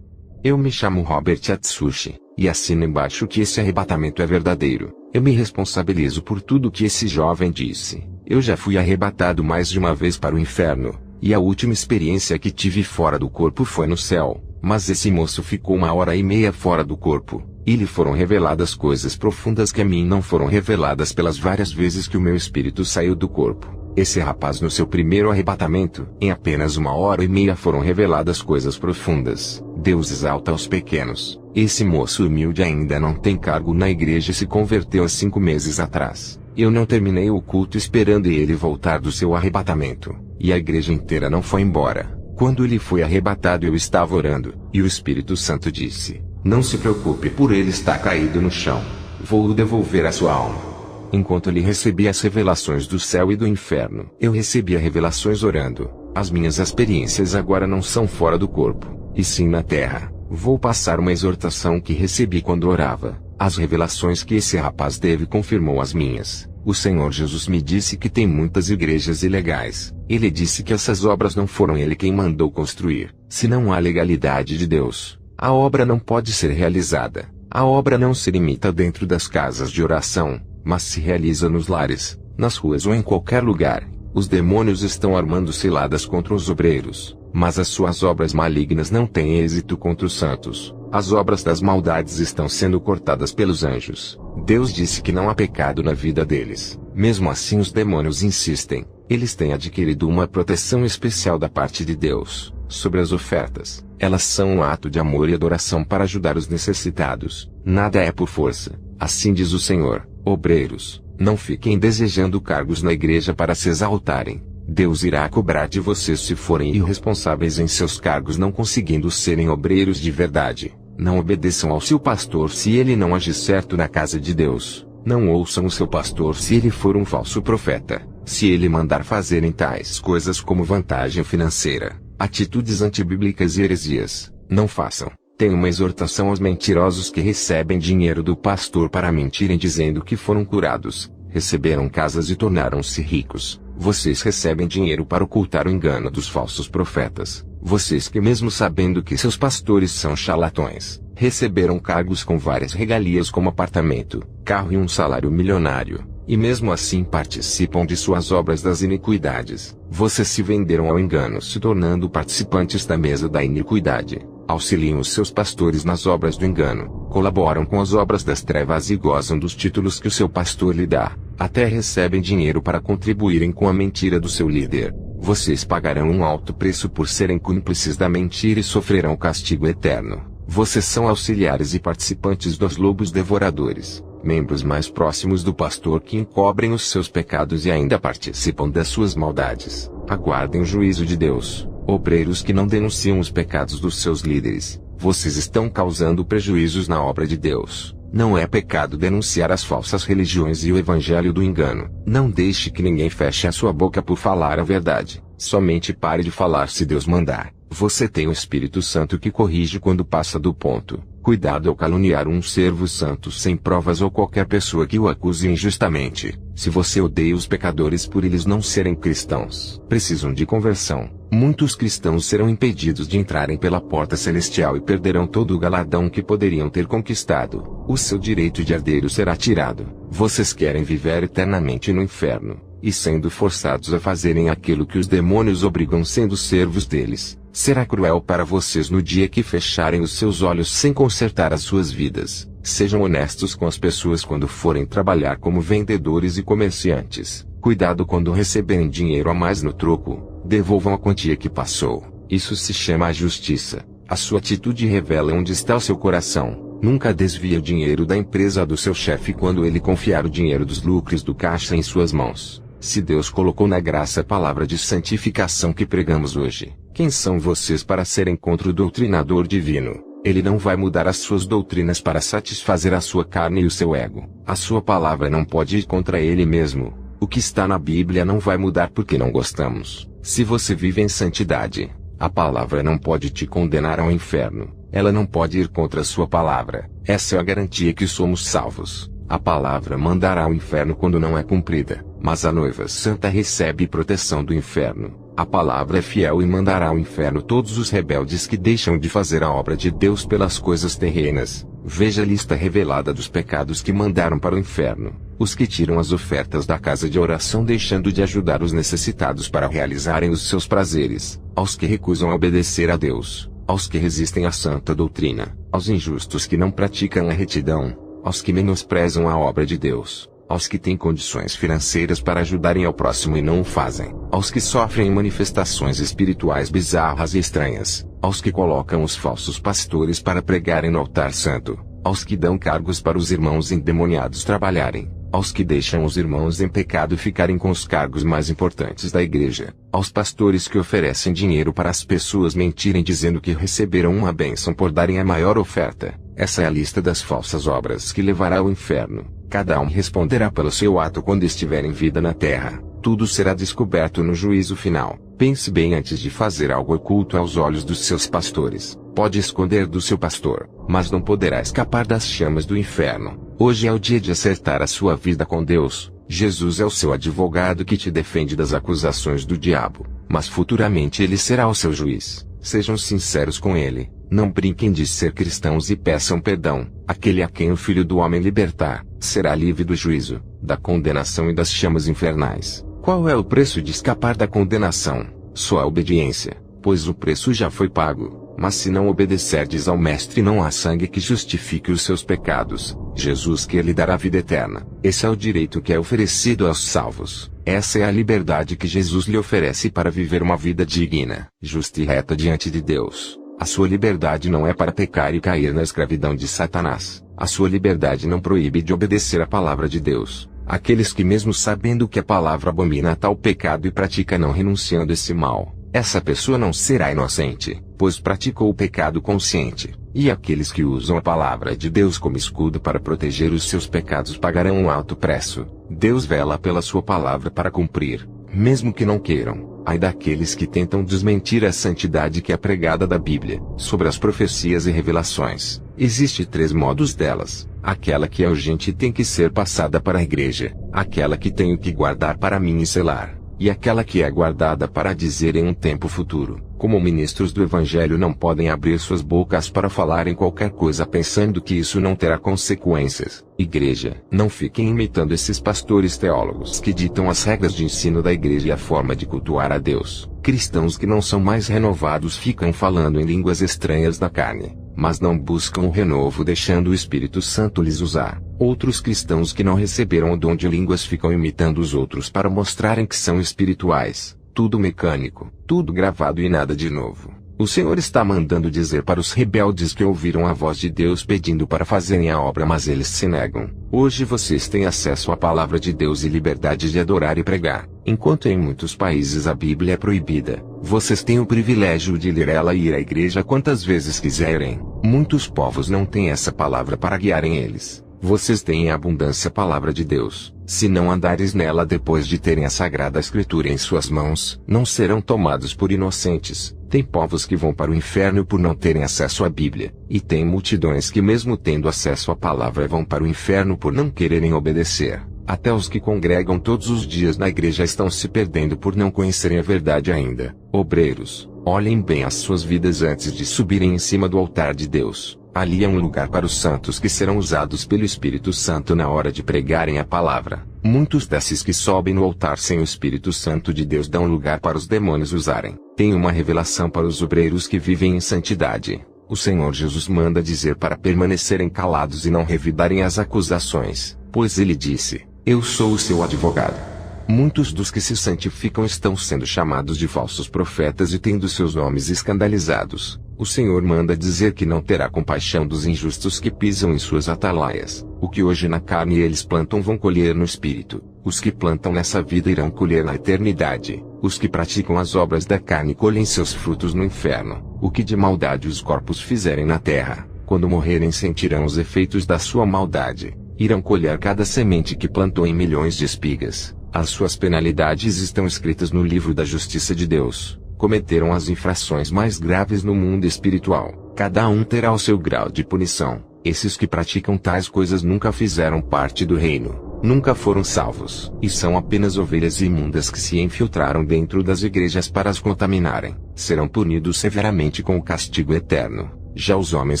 Eu me chamo Robert Atsushi, e assino embaixo que esse arrebatamento é verdadeiro. Eu me responsabilizo por tudo que esse jovem disse. Eu já fui arrebatado mais de uma vez para o inferno, e a última experiência que tive fora do corpo foi no céu. Mas esse moço ficou 1h30 fora do corpo, e lhe foram reveladas coisas profundas que a mim não foram reveladas pelas várias vezes que o meu espírito saiu do corpo. Esse rapaz no seu primeiro arrebatamento, em apenas 1h30 foram reveladas coisas profundas. Deus exalta os pequenos. Esse moço humilde ainda não tem cargo na igreja e se converteu há 5 meses atrás. Eu não terminei o culto esperando ele voltar do seu arrebatamento, e a igreja inteira não foi embora. Quando ele foi arrebatado eu estava orando, e o Espírito Santo disse: não se preocupe por ele estar caído no chão. Vou devolver a sua alma. Enquanto ele recebia as revelações do céu e do inferno, eu recebia revelações orando. As minhas experiências agora não são fora do corpo, e sim na terra. Vou passar uma exortação que recebi quando orava. As revelações que esse rapaz teve confirmou as minhas. O Senhor Jesus me disse que tem muitas igrejas ilegais. Ele disse que essas obras não foram ele quem mandou construir. Se não há legalidade de Deus, a obra não pode ser realizada. A obra não se limita dentro das casas de oração, mas se realiza nos lares, nas ruas ou em qualquer lugar. Os demônios estão armando ciladas contra os obreiros, mas as suas obras malignas não têm êxito contra os santos. As obras das maldades estão sendo cortadas pelos anjos. Deus disse que não há pecado na vida deles. Mesmo assim os demônios insistem. Eles têm adquirido uma proteção especial da parte de Deus sobre as ofertas. Elas são um ato de amor e adoração para ajudar os necessitados. Nada é por força. Assim diz o Senhor. Obreiros, não fiquem desejando cargos na igreja para se exaltarem. Deus irá cobrar de vocês se forem irresponsáveis em seus cargos, não conseguindo serem obreiros de verdade. Não obedeçam ao seu pastor se ele não agir certo na casa de Deus. Não ouçam o seu pastor se ele for um falso profeta. Se ele mandar fazerem tais coisas como vantagem financeira, atitudes antibíblicas e heresias, não façam. Tem uma exortação aos mentirosos que recebem dinheiro do pastor para mentirem dizendo que foram curados, receberam casas e tornaram-se ricos. Vocês recebem dinheiro para ocultar o engano dos falsos profetas. Vocês que mesmo sabendo que seus pastores são charlatões, receberam cargos com várias regalias como apartamento, carro e um salário milionário, e mesmo assim participam de suas obras das iniquidades. Vocês se venderam ao engano se tornando participantes da mesa da iniquidade. Auxiliam os seus pastores nas obras do engano, colaboram com as obras das trevas e gozam dos títulos que o seu pastor lhe dá. Até recebem dinheiro para contribuírem com a mentira do seu líder. Vocês pagarão um alto preço por serem cúmplices da mentira e sofrerão castigo eterno. Vocês são auxiliares e participantes dos lobos devoradores, membros mais próximos do pastor que encobrem os seus pecados e ainda participam das suas maldades. Aguardem o juízo de Deus. Obreiros que não denunciam os pecados dos seus líderes, vocês estão causando prejuízos na obra de Deus. Não é pecado denunciar as falsas religiões e o evangelho do engano. Não deixe que ninguém feche a sua boca por falar a verdade. Somente pare de falar se Deus mandar. Você tem o Espírito Santo que corrige quando passa do ponto. Cuidado ao caluniar um servo santo sem provas ou qualquer pessoa que o acuse injustamente. Se você odeia os pecadores por eles não serem cristãos, precisam de conversão. Muitos cristãos serão impedidos de entrarem pela porta celestial e perderão todo o galardão que poderiam ter conquistado. O seu direito de herdeiro será tirado. Vocês querem viver eternamente no inferno, e sendo forçados a fazerem aquilo que os demônios obrigam sendo servos deles. Será cruel para vocês no dia que fecharem os seus olhos sem consertar as suas vidas. Sejam honestos com as pessoas quando forem trabalhar como vendedores e comerciantes. Cuidado quando receberem dinheiro a mais no troco. Devolvam a quantia que passou. Isso se chama a justiça. A sua atitude revela onde está o seu coração. Nunca desvie o dinheiro da empresa do seu chefe quando ele confiar o dinheiro dos lucros do caixa em suas mãos. Se Deus colocou na graça a palavra de santificação que pregamos hoje, quem são vocês para serem contra o doutrinador divino? Ele não vai mudar as suas doutrinas para satisfazer a sua carne e o seu ego. A sua palavra não pode ir contra ele mesmo. O que está na Bíblia não vai mudar porque não gostamos. Se você vive em santidade, a palavra não pode te condenar ao inferno. Ela não pode ir contra a sua palavra. Essa é a garantia que somos salvos. A palavra mandará ao inferno quando não é cumprida, mas a noiva santa recebe proteção do inferno. A palavra é fiel e mandará ao inferno todos os rebeldes que deixam de fazer a obra de Deus pelas coisas terrenas. Veja a lista revelada dos pecados que mandaram para o inferno. Os que tiram as ofertas da casa de oração deixando de ajudar os necessitados para realizarem os seus prazeres, aos que recusam obedecer a Deus, aos que resistem à santa doutrina, aos injustos que não praticam a retidão, aos que menosprezam a obra de Deus, aos que têm condições financeiras para ajudarem ao próximo e não o fazem, aos que sofrem manifestações espirituais bizarras e estranhas, aos que colocam os falsos pastores para pregarem no altar santo, aos que dão cargos para os irmãos endemoniados trabalharem, aos que deixam os irmãos em pecado ficarem com os cargos mais importantes da igreja, aos pastores que oferecem dinheiro para as pessoas mentirem dizendo que receberam uma bênção por darem a maior oferta. Essa é a lista das falsas obras que levará ao inferno. Cada um responderá pelo seu ato quando estiver em vida na terra. Tudo será descoberto no juízo final. Pense bem antes de fazer algo oculto aos olhos dos seus pastores. Pode esconder do seu pastor, mas não poderá escapar das chamas do inferno. Hoje é o dia de acertar a sua vida com Deus. Jesus é o seu advogado que te defende das acusações do diabo, mas futuramente ele será o seu juiz. Sejam sinceros com ele, não brinquem de ser cristãos e peçam perdão. Aquele a quem o Filho do Homem libertar, será livre do juízo, da condenação e das chamas infernais. Qual é o preço de escapar da condenação? Só a obediência, pois o preço já foi pago. Mas se não obedecerdes ao Mestre, não há sangue que justifique os seus pecados. Jesus quer lhe dar a vida eterna. Esse é o direito que é oferecido aos salvos. Essa é a liberdade que Jesus lhe oferece para viver uma vida digna, justa e reta diante de Deus. A sua liberdade não é para pecar e cair na escravidão de Satanás. A sua liberdade não proíbe de obedecer a palavra de Deus. Aqueles que, mesmo sabendo que a palavra abomina tal pecado e pratica não renunciando esse mal, essa pessoa não será inocente, pois praticou o pecado consciente. E aqueles que usam a palavra de Deus como escudo para proteger os seus pecados pagarão um alto preço. Deus vela pela sua palavra para cumprir, mesmo que não queiram. Ai daqueles que tentam desmentir a santidade que é pregada da Bíblia. Sobre as profecias e revelações, existe 3 modos delas. Aquela que é urgente e tem que ser passada para a igreja, aquela que tenho que guardar para mim e selar, e aquela que é guardada para dizer em um tempo futuro. Como ministros do Evangelho não podem abrir suas bocas para falar em qualquer coisa pensando que isso não terá consequências. Igreja, não fiquem imitando esses pastores teólogos que ditam as regras de ensino da igreja e a forma de cultuar a Deus. Cristãos que não são mais renovados ficam falando em línguas estranhas da carne, mas não buscam o renovo deixando o Espírito Santo lhes usar. Outros cristãos que não receberam o dom de línguas ficam imitando os outros para mostrarem que são espirituais. Tudo mecânico, tudo gravado e nada de novo. O Senhor está mandando dizer para os rebeldes que ouviram a voz de Deus pedindo para fazerem a obra, mas eles se negam. Hoje vocês têm acesso à palavra de Deus e liberdade de adorar e pregar. Enquanto em muitos países a Bíblia é proibida, vocês têm o privilégio de ler ela e ir à igreja quantas vezes quiserem. Muitos povos não têm essa palavra para guiarem eles. Vocês têm em abundância a palavra de Deus. Se não andares nela depois de terem a Sagrada Escritura em suas mãos, não serão tomados por inocentes. Tem povos que vão para o inferno por não terem acesso à Bíblia, e tem multidões que mesmo tendo acesso à palavra vão para o inferno por não quererem obedecer. Até os que congregam todos os dias na igreja estão se perdendo por não conhecerem a verdade ainda. Obreiros, olhem bem as suas vidas antes de subirem em cima do altar de Deus. Ali é um lugar para os santos que serão usados pelo Espírito Santo na hora de pregarem a palavra. Muitos desses que sobem no altar sem o Espírito Santo de Deus dão lugar para os demônios usarem. Tem uma revelação para os obreiros que vivem em santidade. O Senhor Jesus manda dizer para permanecerem calados e não revidarem as acusações, pois ele disse: Eu sou o seu advogado. Muitos dos que se santificam estão sendo chamados de falsos profetas e tendo seus nomes escandalizados. O Senhor manda dizer que não terá compaixão dos injustos que pisam em suas atalaias. O que hoje na carne eles plantam vão colher no espírito. Os que plantam nessa vida irão colher na eternidade. Os que praticam as obras da carne colhem seus frutos no inferno. O que de maldade os corpos fizerem na terra, quando morrerem sentirão os efeitos da sua maldade. Irão colher cada semente que plantou em milhões de espigas. As suas penalidades estão escritas no livro da justiça de Deus. Cometeram as infrações mais graves no mundo espiritual. Cada um terá o seu grau de punição. Esses que praticam tais coisas nunca fizeram parte do reino, nunca foram salvos, e são apenas ovelhas imundas que se infiltraram dentro das igrejas para as contaminarem. Serão punidos severamente com o castigo eterno. Já os homens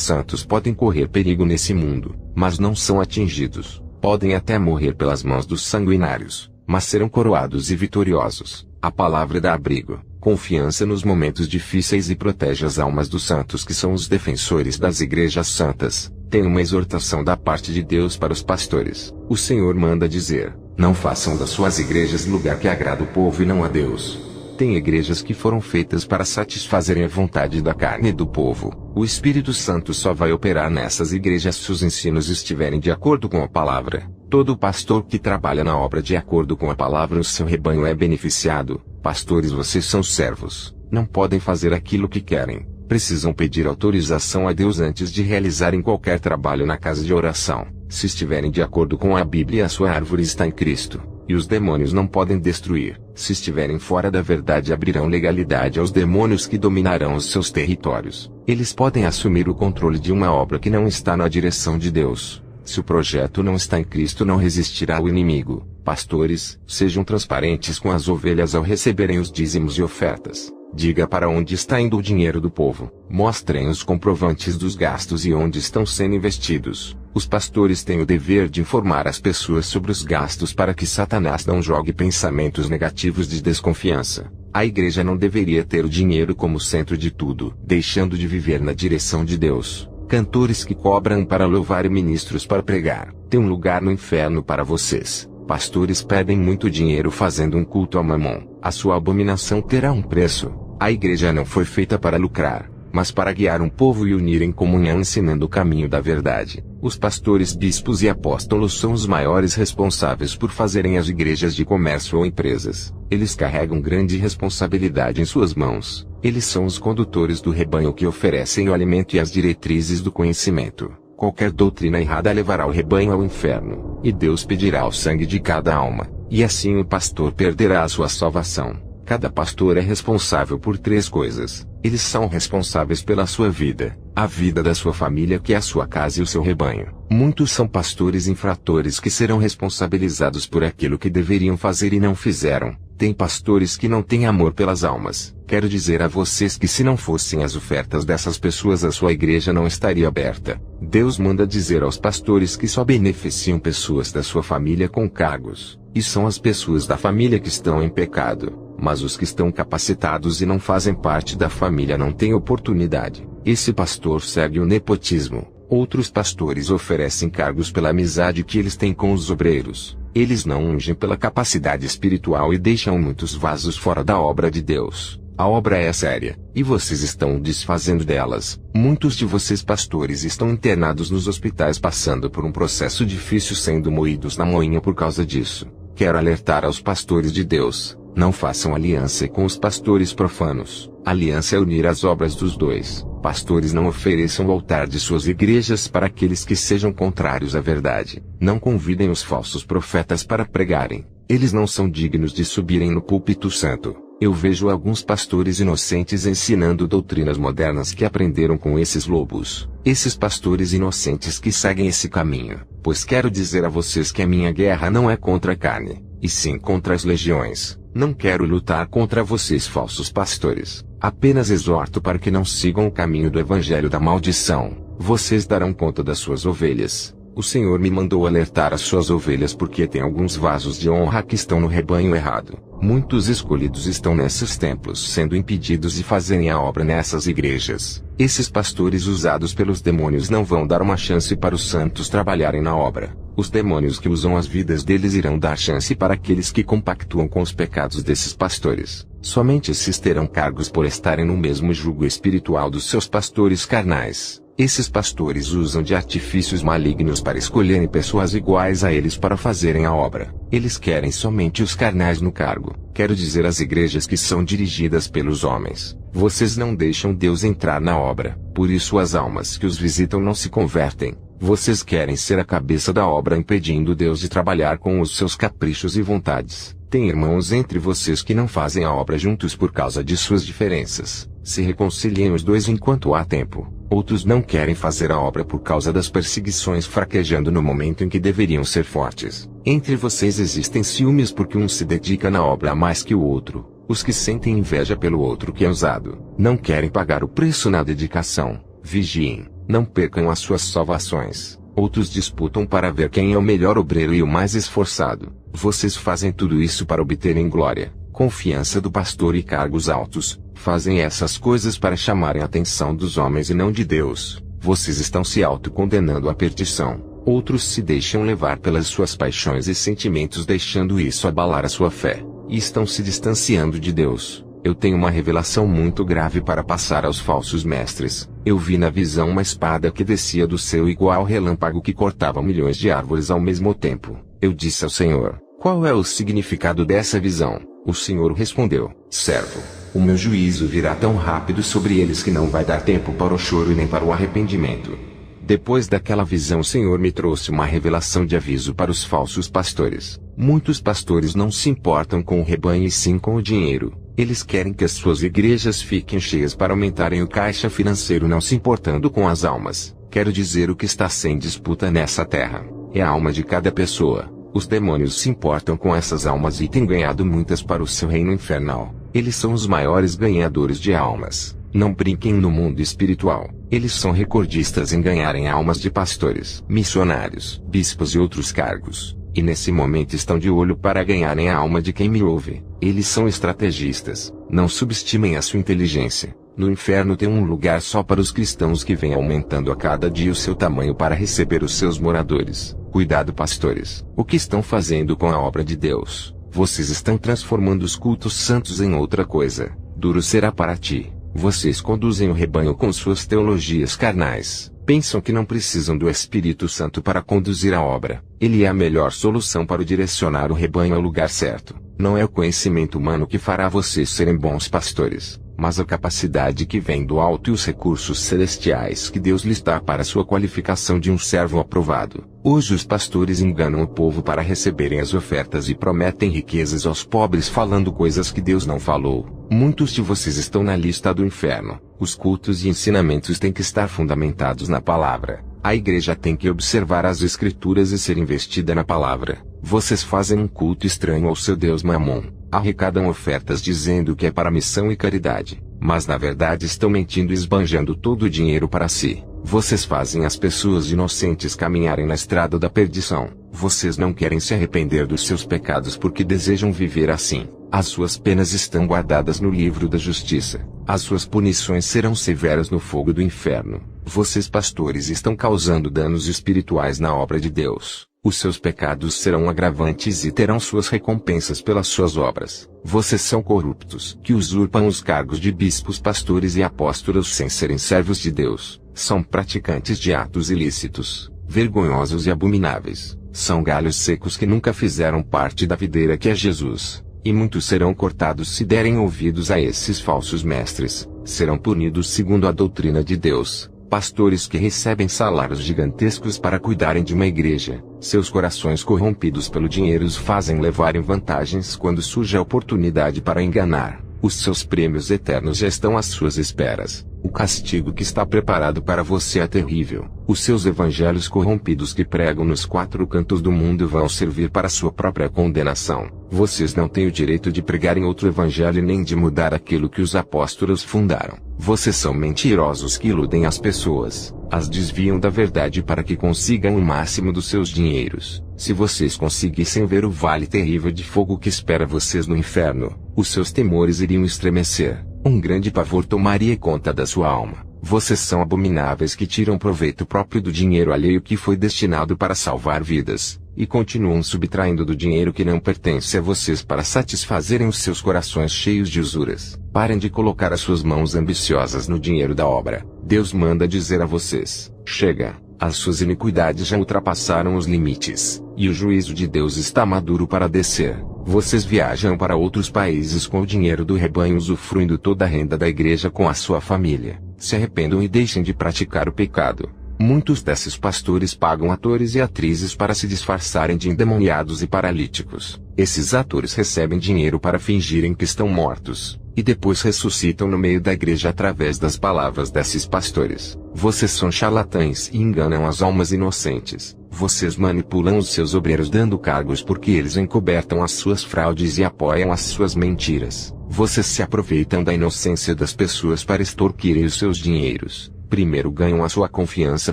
santos podem correr perigo nesse mundo, mas não são atingidos. Podem até morrer pelas mãos dos sanguinários, mas serão coroados e vitoriosos. A palavra dá abrigo, confiança nos momentos difíceis e protege as almas dos santos que são os defensores das igrejas santas. Tem uma exortação da parte de Deus para os pastores. O Senhor manda dizer: não façam das suas igrejas lugar que agrada o povo e não a Deus. Tem igrejas que foram feitas para satisfazerem a vontade da carne do povo. O Espírito Santo só vai operar nessas igrejas se os ensinos estiverem de acordo com a palavra. Todo pastor que trabalha na obra de acordo com a palavra, o seu rebanho é beneficiado. Pastores, vocês são servos, não podem fazer aquilo que querem. Precisam pedir autorização a Deus antes de realizarem qualquer trabalho na casa de oração. Se estiverem de acordo com a Bíblia, a sua árvore está em Cristo, e os demônios não podem destruir. Se estiverem fora da verdade, abrirão legalidade aos demônios que dominarão os seus territórios. Eles podem assumir o controle de uma obra que não está na direção de Deus. Se o projeto não está em Cristo, não resistirá ao inimigo. Pastores, sejam transparentes com as ovelhas ao receberem os dízimos e ofertas. Diga para onde está indo o dinheiro do povo. Mostrem os comprovantes dos gastos e onde estão sendo investidos. Os pastores têm o dever de informar as pessoas sobre os gastos para que Satanás não jogue pensamentos negativos de desconfiança. A igreja não deveria ter o dinheiro como centro de tudo, deixando de viver na direção de Deus. Cantores que cobram para louvar e ministros para pregar, tem um lugar no inferno para vocês. Pastores pedem muito dinheiro fazendo um culto a Mamon. A sua abominação terá um preço. A igreja não foi feita para lucrar, mas para guiar um povo e unir em comunhão ensinando o caminho da verdade. Os pastores, bispos e apóstolos são os maiores responsáveis por fazerem as igrejas de comércio ou empresas. Eles carregam grande responsabilidade em suas mãos. Eles são os condutores do rebanho que oferecem o alimento e as diretrizes do conhecimento. Qualquer doutrina errada levará o rebanho ao inferno, e Deus pedirá o sangue de cada alma, e assim o pastor perderá a sua salvação. Cada pastor é responsável por 3 coisas. Eles são responsáveis pela sua vida, a vida da sua família, que é a sua casa, e o seu rebanho. Muitos são pastores infratores que serão responsabilizados por aquilo que deveriam fazer e não fizeram. Tem pastores que não têm amor pelas almas. Quero dizer a vocês que se não fossem as ofertas dessas pessoas, a sua igreja não estaria aberta. Deus manda dizer aos pastores que só beneficiam pessoas da sua família com cargos, e são as pessoas da família que estão em pecado. Mas os que estão capacitados e não fazem parte da família não têm oportunidade. Esse pastor segue o nepotismo. Outros pastores oferecem cargos pela amizade que eles têm com os obreiros. Eles não ungem pela capacidade espiritual e deixam muitos vasos fora da obra de Deus. A obra é séria, e vocês estão desfazendo delas. Muitos de vocês pastores estão internados nos hospitais passando por um processo difícil, sendo moídos na moinha por causa disso. Quero alertar aos pastores de Deus. Não façam aliança com os pastores profanos. Aliança é unir as obras dos dois. Pastores, não ofereçam o altar de suas igrejas para aqueles que sejam contrários à verdade. Não convidem os falsos profetas para pregarem. Eles não são dignos de subirem no púlpito santo. Eu vejo alguns pastores inocentes ensinando doutrinas modernas que aprenderam com esses lobos. Esses pastores inocentes que seguem esse caminho. Pois quero dizer a vocês que a minha guerra não é contra a carne, e sim contra as legiões. Não quero lutar contra vocês, falsos pastores. Apenas exorto para que não sigam o caminho do evangelho da maldição. Vocês darão conta das suas ovelhas. O Senhor me mandou alertar as suas ovelhas porque tem alguns vasos de honra que estão no rebanho errado. Muitos escolhidos estão nesses templos sendo impedidos de fazerem a obra nessas igrejas. Esses pastores usados pelos demônios não vão dar uma chance para os santos trabalharem na obra. Os demônios que usam as vidas deles irão dar chance para aqueles que compactuam com os pecados desses pastores. Somente esses terão cargos por estarem no mesmo jugo espiritual dos seus pastores carnais. Esses pastores usam de artifícios malignos para escolherem pessoas iguais a eles para fazerem a obra. Eles querem somente os carnais no cargo. Quero dizer às igrejas que são dirigidas pelos homens: vocês não deixam Deus entrar na obra, por isso as almas que os visitam não se convertem. Vocês querem ser a cabeça da obra, impedindo Deus de trabalhar com os seus caprichos e vontades. Tem irmãos entre vocês que não fazem a obra juntos por causa de suas diferenças. Se reconciliem os dois enquanto há tempo. Outros não querem fazer a obra por causa das perseguições, fraquejando no momento em que deveriam ser fortes. Entre vocês existem ciúmes porque um se dedica na obra a mais que o outro. Os que sentem inveja pelo outro que é usado, não querem pagar o preço na dedicação. Vigiem, não percam as suas salvações. Outros disputam para ver quem é o melhor obreiro e o mais esforçado. Vocês fazem tudo isso para obterem glória, confiança do pastor e cargos altos. Fazem essas coisas para chamarem a atenção dos homens e não de Deus. Vocês estão se autocondenando à perdição. Outros se deixam levar pelas suas paixões e sentimentos, deixando isso abalar a sua fé, e estão se distanciando de Deus. Eu tenho uma revelação muito grave para passar aos falsos mestres. Eu vi na visão uma espada que descia do céu igual ao relâmpago que cortava milhões de árvores ao mesmo tempo. Eu disse ao Senhor: qual é o significado dessa visão? O Senhor respondeu: servo, o meu juízo virá tão rápido sobre eles que não vai dar tempo para o choro e nem para o arrependimento. Depois daquela visão, o Senhor me trouxe uma revelação de aviso para os falsos pastores. Muitos pastores não se importam com o rebanho e sim com o dinheiro. Eles querem que as suas igrejas fiquem cheias para aumentarem o caixa financeiro, não se importando com as almas. Quero dizer, o que está sem disputa nessa terra é a alma de cada pessoa. Os demônios se importam com essas almas e têm ganhado muitas para o seu reino infernal. Eles são os maiores ganhadores de almas. Não brinquem no mundo espiritual. Eles são recordistas em ganharem almas de pastores, missionários, bispos e outros cargos. E nesse momento estão de olho para ganharem a alma de quem me ouve. Eles são estrategistas. Não subestimem a sua inteligência. No inferno tem um lugar só para os cristãos, que vem aumentando a cada dia o seu tamanho para receber os seus moradores. Cuidado, pastores. O que estão fazendo com a obra de Deus? Vocês estão transformando os cultos santos em outra coisa. Duro será para ti. Vocês conduzem o rebanho com suas teologias carnais. Pensam que não precisam do Espírito Santo para conduzir a obra. Ele é a melhor solução para direcionar o rebanho ao lugar certo. Não é o conhecimento humano que fará vocês serem bons pastores, mas a capacidade que vem do alto e os recursos celestiais que Deus lhes dá para a sua qualificação de um servo aprovado. Hoje os pastores enganam o povo para receberem as ofertas e prometem riquezas aos pobres, falando coisas que Deus não falou. Muitos de vocês estão na lista do inferno. Os cultos e ensinamentos têm que estar fundamentados na palavra. A igreja tem que observar as escrituras e ser investida na palavra. Vocês fazem um culto estranho ao seu Deus Mamon. Arrecadam ofertas dizendo que é para missão e caridade, mas na verdade estão mentindo e esbanjando todo o dinheiro para si. Vocês fazem as pessoas inocentes caminharem na estrada da perdição. Vocês não querem se arrepender dos seus pecados porque desejam viver assim. As suas penas estão guardadas no livro da justiça. As suas punições serão severas no fogo do inferno. Vocês, pastores, estão causando danos espirituais na obra de Deus. Os seus pecados serão agravantes e terão suas recompensas pelas suas obras. Vocês são corruptos, que usurpam os cargos de bispos, pastores e apóstolos sem serem servos de Deus. São praticantes de atos ilícitos, vergonhosos e abomináveis. São galhos secos que nunca fizeram parte da videira que é Jesus. E muitos serão cortados se derem ouvidos a esses falsos mestres. Serão punidos segundo a doutrina de Deus. Pastores que recebem salários gigantescos para cuidarem de uma igreja. Seus corações corrompidos pelo dinheiro os fazem levarem vantagens quando surge a oportunidade para enganar. Os seus prêmios eternos já estão às suas esperas. O castigo que está preparado para você é terrível. Os seus evangelhos corrompidos que pregam nos quatro cantos do mundo vão servir para sua própria condenação. Vocês não têm o direito de pregar em outro evangelho nem de mudar aquilo que os apóstolos fundaram. Vocês são mentirosos que iludem as pessoas, as desviam da verdade para que consigam o máximo dos seus dinheiros. Se vocês conseguissem ver o vale terrível de fogo que espera vocês no inferno, os seus temores iriam estremecer. Um grande pavor tomaria conta da sua alma. Vocês são abomináveis que tiram proveito próprio do dinheiro alheio que foi destinado para salvar vidas, e continuam subtraindo do dinheiro que não pertence a vocês para satisfazerem os seus corações cheios de usuras. Parem de colocar as suas mãos ambiciosas no dinheiro da obra. Deus manda dizer a vocês: chega, as suas iniquidades já ultrapassaram os limites, e o juízo de Deus está maduro para descer. Vocês viajam para outros países com o dinheiro do rebanho, usufruindo toda a renda da igreja com a sua família. Se arrependam e deixem de praticar o pecado. Muitos desses pastores pagam atores e atrizes para se disfarçarem de endemoniados e paralíticos. Esses atores recebem dinheiro para fingirem que estão mortos, e depois ressuscitam no meio da igreja através das palavras desses pastores. Vocês são charlatães e enganam as almas inocentes. Vocês manipulam os seus obreiros dando cargos porque eles encobertam as suas fraudes e apoiam as suas mentiras. Vocês se aproveitam da inocência das pessoas para extorquirem os seus dinheiros. Primeiro ganham a sua confiança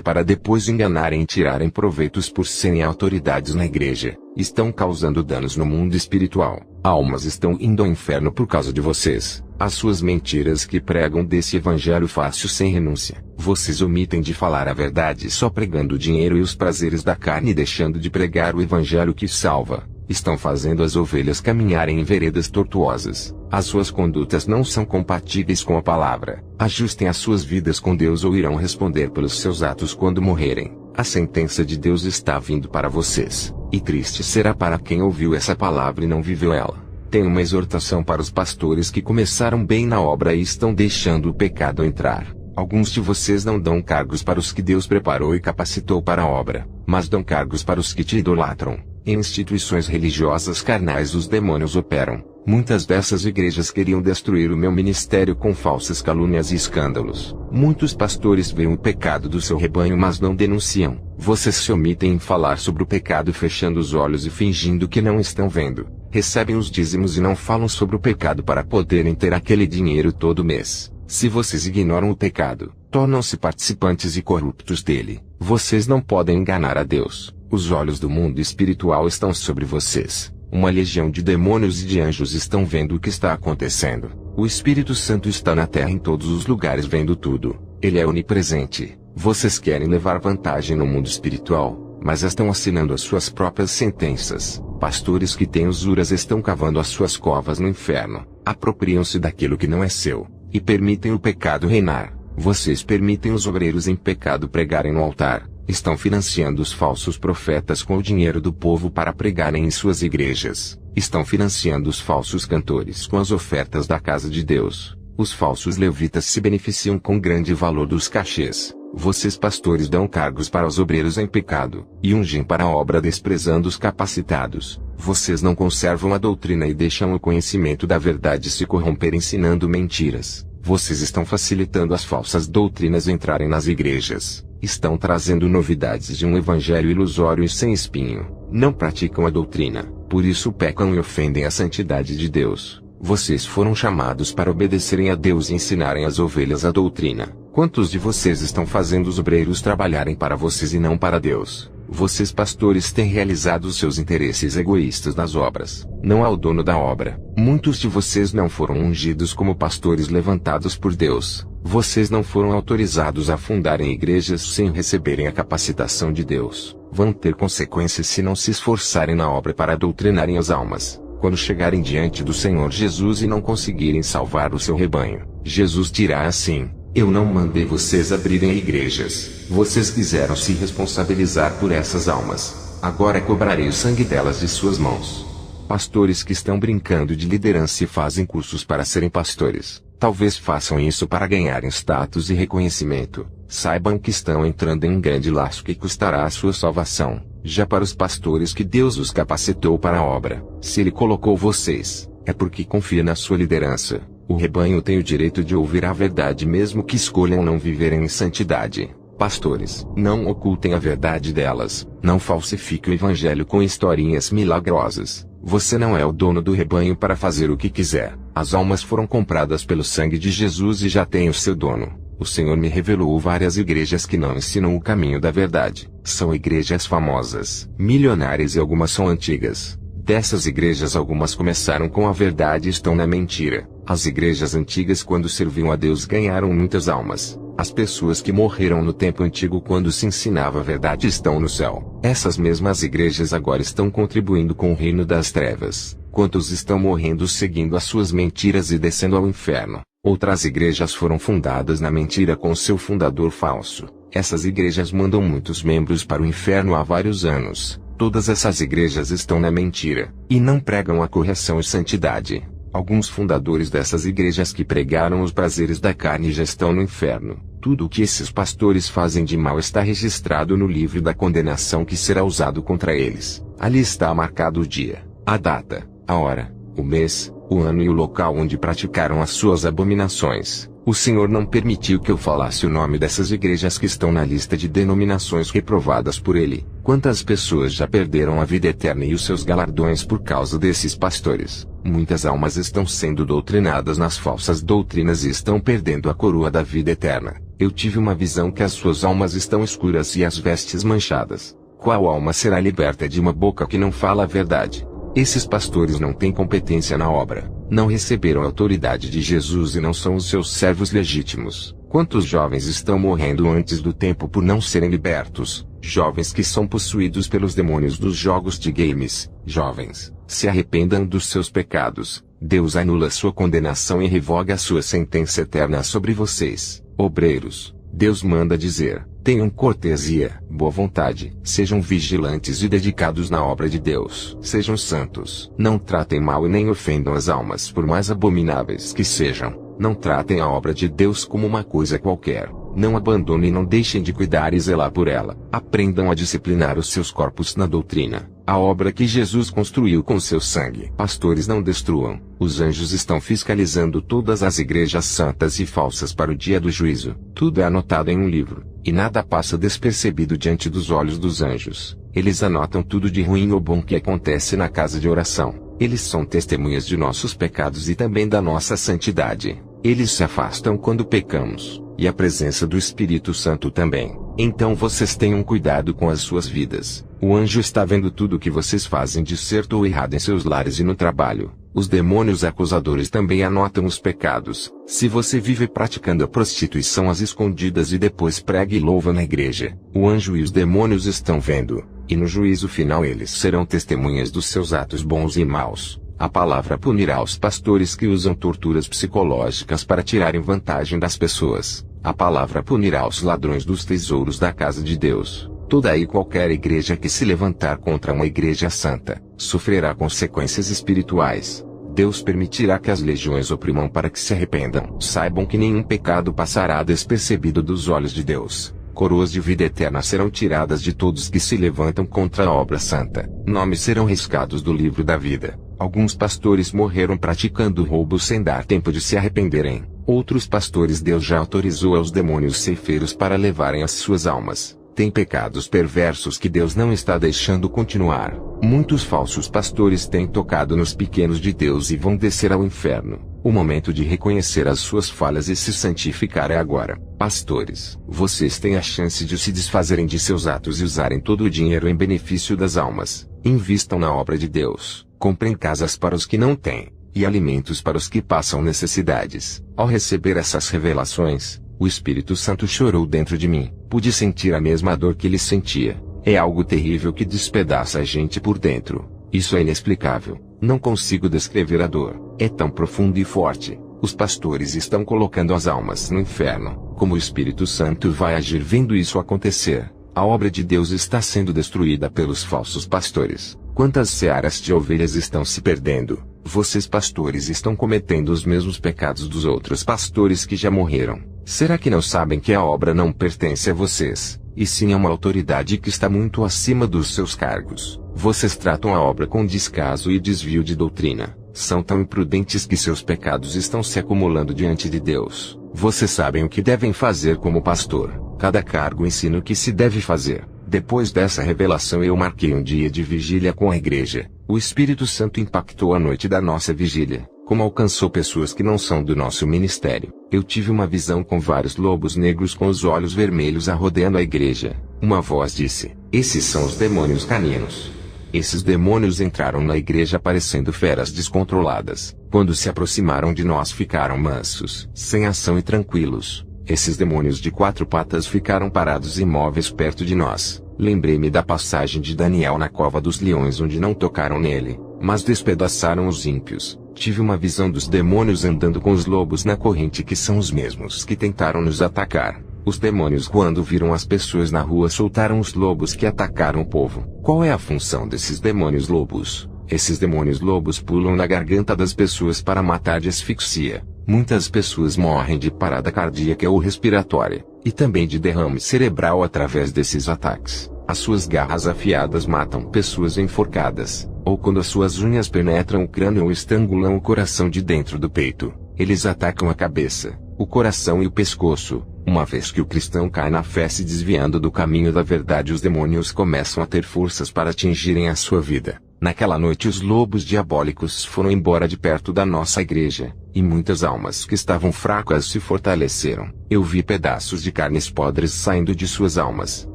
para depois enganarem e tirarem proveitos por serem autoridades na igreja. Estão causando danos no mundo espiritual. Almas estão indo ao inferno por causa de vocês. As suas mentiras que pregam desse evangelho fácil sem renúncia. Vocês omitem de falar a verdade só pregando o dinheiro e os prazeres da carne e deixando de pregar o evangelho que salva. Estão fazendo as ovelhas caminharem em veredas tortuosas. As suas condutas não são compatíveis com a palavra. Ajustem as suas vidas com Deus ou irão responder pelos seus atos quando morrerem. A sentença de Deus está vindo para vocês, e triste será para quem ouviu essa palavra e não viveu ela. Tenho uma exortação para os pastores que começaram bem na obra e estão deixando o pecado entrar. Alguns de vocês não dão cargos para os que Deus preparou e capacitou para a obra, mas dão cargos para os que te idolatram. Em instituições religiosas carnais os demônios operam. Muitas dessas igrejas queriam destruir o meu ministério com falsas calúnias e escândalos. Muitos pastores veem o pecado do seu rebanho mas não denunciam. Vocês se omitem em falar sobre o pecado fechando os olhos e fingindo que não estão vendo. Recebem os dízimos e não falam sobre o pecado para poderem ter aquele dinheiro todo mês. Se vocês ignoram o pecado, tornam-se participantes e corruptos dele. Vocês não podem enganar a Deus. Os olhos do mundo espiritual estão sobre vocês. Uma legião de demônios e de anjos estão vendo o que está acontecendo. O Espírito Santo está na terra em todos os lugares vendo tudo. Ele é onipresente. Vocês querem levar vantagem no mundo espiritual, mas estão assinando as suas próprias sentenças. Pastores que têm usuras estão cavando as suas covas no inferno. Apropriam-se daquilo que não é seu, e permitem o pecado reinar. Vocês permitem os obreiros em pecado pregarem no altar. Estão financiando os falsos profetas com o dinheiro do povo para pregarem em suas igrejas. Estão financiando os falsos cantores com as ofertas da casa de Deus. Os falsos levitas se beneficiam com grande valor dos cachês. Vocês pastores dão cargos para os obreiros em pecado, e ungem para a obra desprezando os capacitados. Vocês não conservam a doutrina e deixam o conhecimento da verdade se corromper ensinando mentiras. Vocês estão facilitando as falsas doutrinas entrarem nas igrejas. Estão trazendo novidades de um evangelho ilusório e sem espinho. Não praticam a doutrina, por isso pecam e ofendem a santidade de Deus. Vocês foram chamados para obedecerem a Deus e ensinarem às ovelhas a doutrina. Quantos de vocês estão fazendo os obreiros trabalharem para vocês e não para Deus? Vocês pastores têm realizado os seus interesses egoístas nas obras. Não há o dono da obra. Muitos de vocês não foram ungidos como pastores levantados por Deus. Vocês não foram autorizados a fundarem igrejas sem receberem a capacitação de Deus. Vão ter consequências se não se esforçarem na obra para doutrinarem as almas. Quando chegarem diante do Senhor Jesus e não conseguirem salvar o seu rebanho, Jesus dirá assim: eu não mandei vocês abrirem igrejas. Vocês quiseram se responsabilizar por essas almas. Agora cobrarei o sangue delas de suas mãos. Pastores que estão brincando de liderança e fazem cursos para serem pastores, talvez façam isso para ganharem status e reconhecimento. Saibam que estão entrando em um grande laço que custará a sua salvação. Já para os pastores que Deus os capacitou para a obra, se Ele colocou vocês, é porque confia na sua liderança. O rebanho tem o direito de ouvir a verdade mesmo que escolham não viverem em santidade. Pastores, não ocultem a verdade delas. Não falsifiquem o evangelho com historinhas milagrosas. Você não é o dono do rebanho para fazer o que quiser. As almas foram compradas pelo sangue de Jesus e já têm o seu dono. O Senhor me revelou várias igrejas que não ensinam o caminho da verdade. São igrejas famosas, milionárias e algumas são antigas. Dessas igrejas algumas começaram com a verdade e estão na mentira. As igrejas antigas quando serviam a Deus ganharam muitas almas. As pessoas que morreram no tempo antigo quando se ensinava a verdade estão no céu. Essas mesmas igrejas agora estão contribuindo com o reino das trevas. Quantos estão morrendo seguindo as suas mentiras e descendo ao inferno? Outras igrejas foram fundadas na mentira com seu fundador falso. Essas igrejas mandam muitos membros para o inferno há vários anos. Todas essas igrejas estão na mentira, e não pregam a correção e santidade. Alguns fundadores dessas igrejas que pregaram os prazeres da carne já estão no inferno. Tudo o que esses pastores fazem de mal está registrado no livro da condenação que será usado contra eles. Ali está marcado o dia, a data, a hora, o mês, o ano e o local onde praticaram as suas abominações. O Senhor não permitiu que eu falasse o nome dessas igrejas que estão na lista de denominações reprovadas por Ele. Quantas pessoas já perderam a vida eterna e os seus galardões por causa desses pastores? Muitas almas estão sendo doutrinadas nas falsas doutrinas e estão perdendo a coroa da vida eterna. Eu tive uma visão que as suas almas estão escuras e as vestes manchadas. Qual alma será liberta de uma boca que não fala a verdade? Esses pastores não têm competência na obra, não receberam a autoridade de Jesus e não são os seus servos legítimos. Quantos jovens estão morrendo antes do tempo por não serem libertos? Jovens que são possuídos pelos demônios dos jogos de games. Jovens, se arrependam dos seus pecados. Deus anula sua condenação e revoga a sua sentença eterna sobre vocês. Obreiros, Deus manda dizer: tenham cortesia, boa vontade, sejam vigilantes e dedicados na obra de Deus. Sejam santos. Não tratem mal e nem ofendam as almas por mais abomináveis que sejam. Não tratem a obra de Deus como uma coisa qualquer. Não abandonem e não deixem de cuidar e zelar por ela. Aprendam a disciplinar os seus corpos na doutrina. a obra que Jesus construiu com seu sangue. Pastores, não destruam. Os anjos estão fiscalizando todas as igrejas santas e falsas para o dia do juízo. Tudo é anotado em um livro, e nada passa despercebido diante dos olhos dos anjos. Eles anotam tudo de ruim ou bom que acontece na casa de oração. Eles são testemunhas de nossos pecados e também da nossa santidade. Eles se afastam quando pecamos, e a presença do Espírito Santo também. Então vocês tenham cuidado com as suas vidas. O anjo está vendo tudo o que vocês fazem de certo ou errado em seus lares e no trabalho. Os demônios acusadores também anotam os pecados. Se você vive praticando a prostituição às escondidas e depois prega e louva na igreja, o anjo e os demônios estão vendo, e no juízo final eles serão testemunhas dos seus atos bons e maus. A palavra punirá os pastores que usam torturas psicológicas para tirarem vantagem das pessoas. A palavra punirá os ladrões dos tesouros da casa de Deus. Toda e qualquer igreja que se levantar contra uma igreja santa, sofrerá consequências espirituais. Deus permitirá que as legiões oprimam para que se arrependam. Saibam que nenhum pecado passará despercebido dos olhos de Deus. Coroas de vida eterna serão tiradas de todos que se levantam contra a obra santa. Nomes serão riscados do livro da vida. Alguns pastores morreram praticando roubo sem dar tempo de se arrependerem. Outros pastores Deus já autorizou aos demônios ceifeiros para levarem as suas almas. Tem pecados perversos que Deus não está deixando continuar. Muitos falsos pastores têm tocado nos pequenos de Deus e vão descer ao inferno. O momento de reconhecer as suas falhas e se santificar é agora. Pastores, vocês têm a chance de se desfazerem de seus atos e usarem todo o dinheiro em benefício das almas. Invistam na obra de Deus. Comprem casas para os que não têm, e alimentos para os que passam necessidades. Ao receber essas revelações, o Espírito Santo chorou dentro de mim. Pude sentir a mesma dor que ele sentia. É algo terrível que despedaça a gente por dentro. Isso é inexplicável. Não consigo descrever a dor. É tão profunda e forte. Os pastores estão colocando as almas no inferno. Como o Espírito Santo vai agir vendo isso acontecer? A obra de Deus está sendo destruída pelos falsos pastores. Quantas searas de ovelhas estão se perdendo? Vocês pastores estão cometendo os mesmos pecados dos outros pastores que já morreram. Será que não sabem que a obra não pertence a vocês, e sim a uma autoridade que está muito acima dos seus cargos? Vocês tratam a obra com descaso e desvio de doutrina. São tão imprudentes que seus pecados estão se acumulando diante de Deus. Vocês sabem o que devem fazer como pastor. Cada cargo ensina o que se deve fazer. Depois dessa revelação eu marquei um dia de vigília com a igreja. O Espírito Santo impactou a noite da nossa vigília, como alcançou pessoas que não são do nosso ministério. Eu tive uma visão com vários lobos negros com os olhos vermelhos rodeando a igreja. Uma voz disse: "Esses são os demônios caninos." Esses demônios entraram na igreja parecendo feras descontroladas. Quando se aproximaram de nós ficaram mansos, sem ação e tranquilos. Esses demônios de 4 patas ficaram parados imóveis perto de nós. Lembrei-me da passagem de Daniel na cova dos leões onde não tocaram nele, mas despedaçaram os ímpios. Tive uma visão dos demônios andando com os lobos na corrente que são os mesmos que tentaram nos atacar. Os demônios quando viram as pessoas na rua soltaram os lobos que atacaram o povo. Qual é a função desses demônios lobos? Esses demônios lobos pulam na garganta das pessoas para matar de asfixia. Muitas pessoas morrem de parada cardíaca ou respiratória, e também de derrame cerebral através desses ataques. As suas garras afiadas matam pessoas enforcadas, ou quando as suas unhas penetram o crânio ou estrangulam o coração de dentro do peito. Eles atacam a cabeça, o coração e o pescoço. Uma vez que o cristão cai na fé se desviando do caminho da verdade, os demônios começam a ter forças para atingirem a sua vida. Naquela noite os lobos diabólicos foram embora de perto da nossa igreja, e muitas almas que estavam fracas se fortaleceram. Eu vi pedaços de carnes podres saindo de suas almas.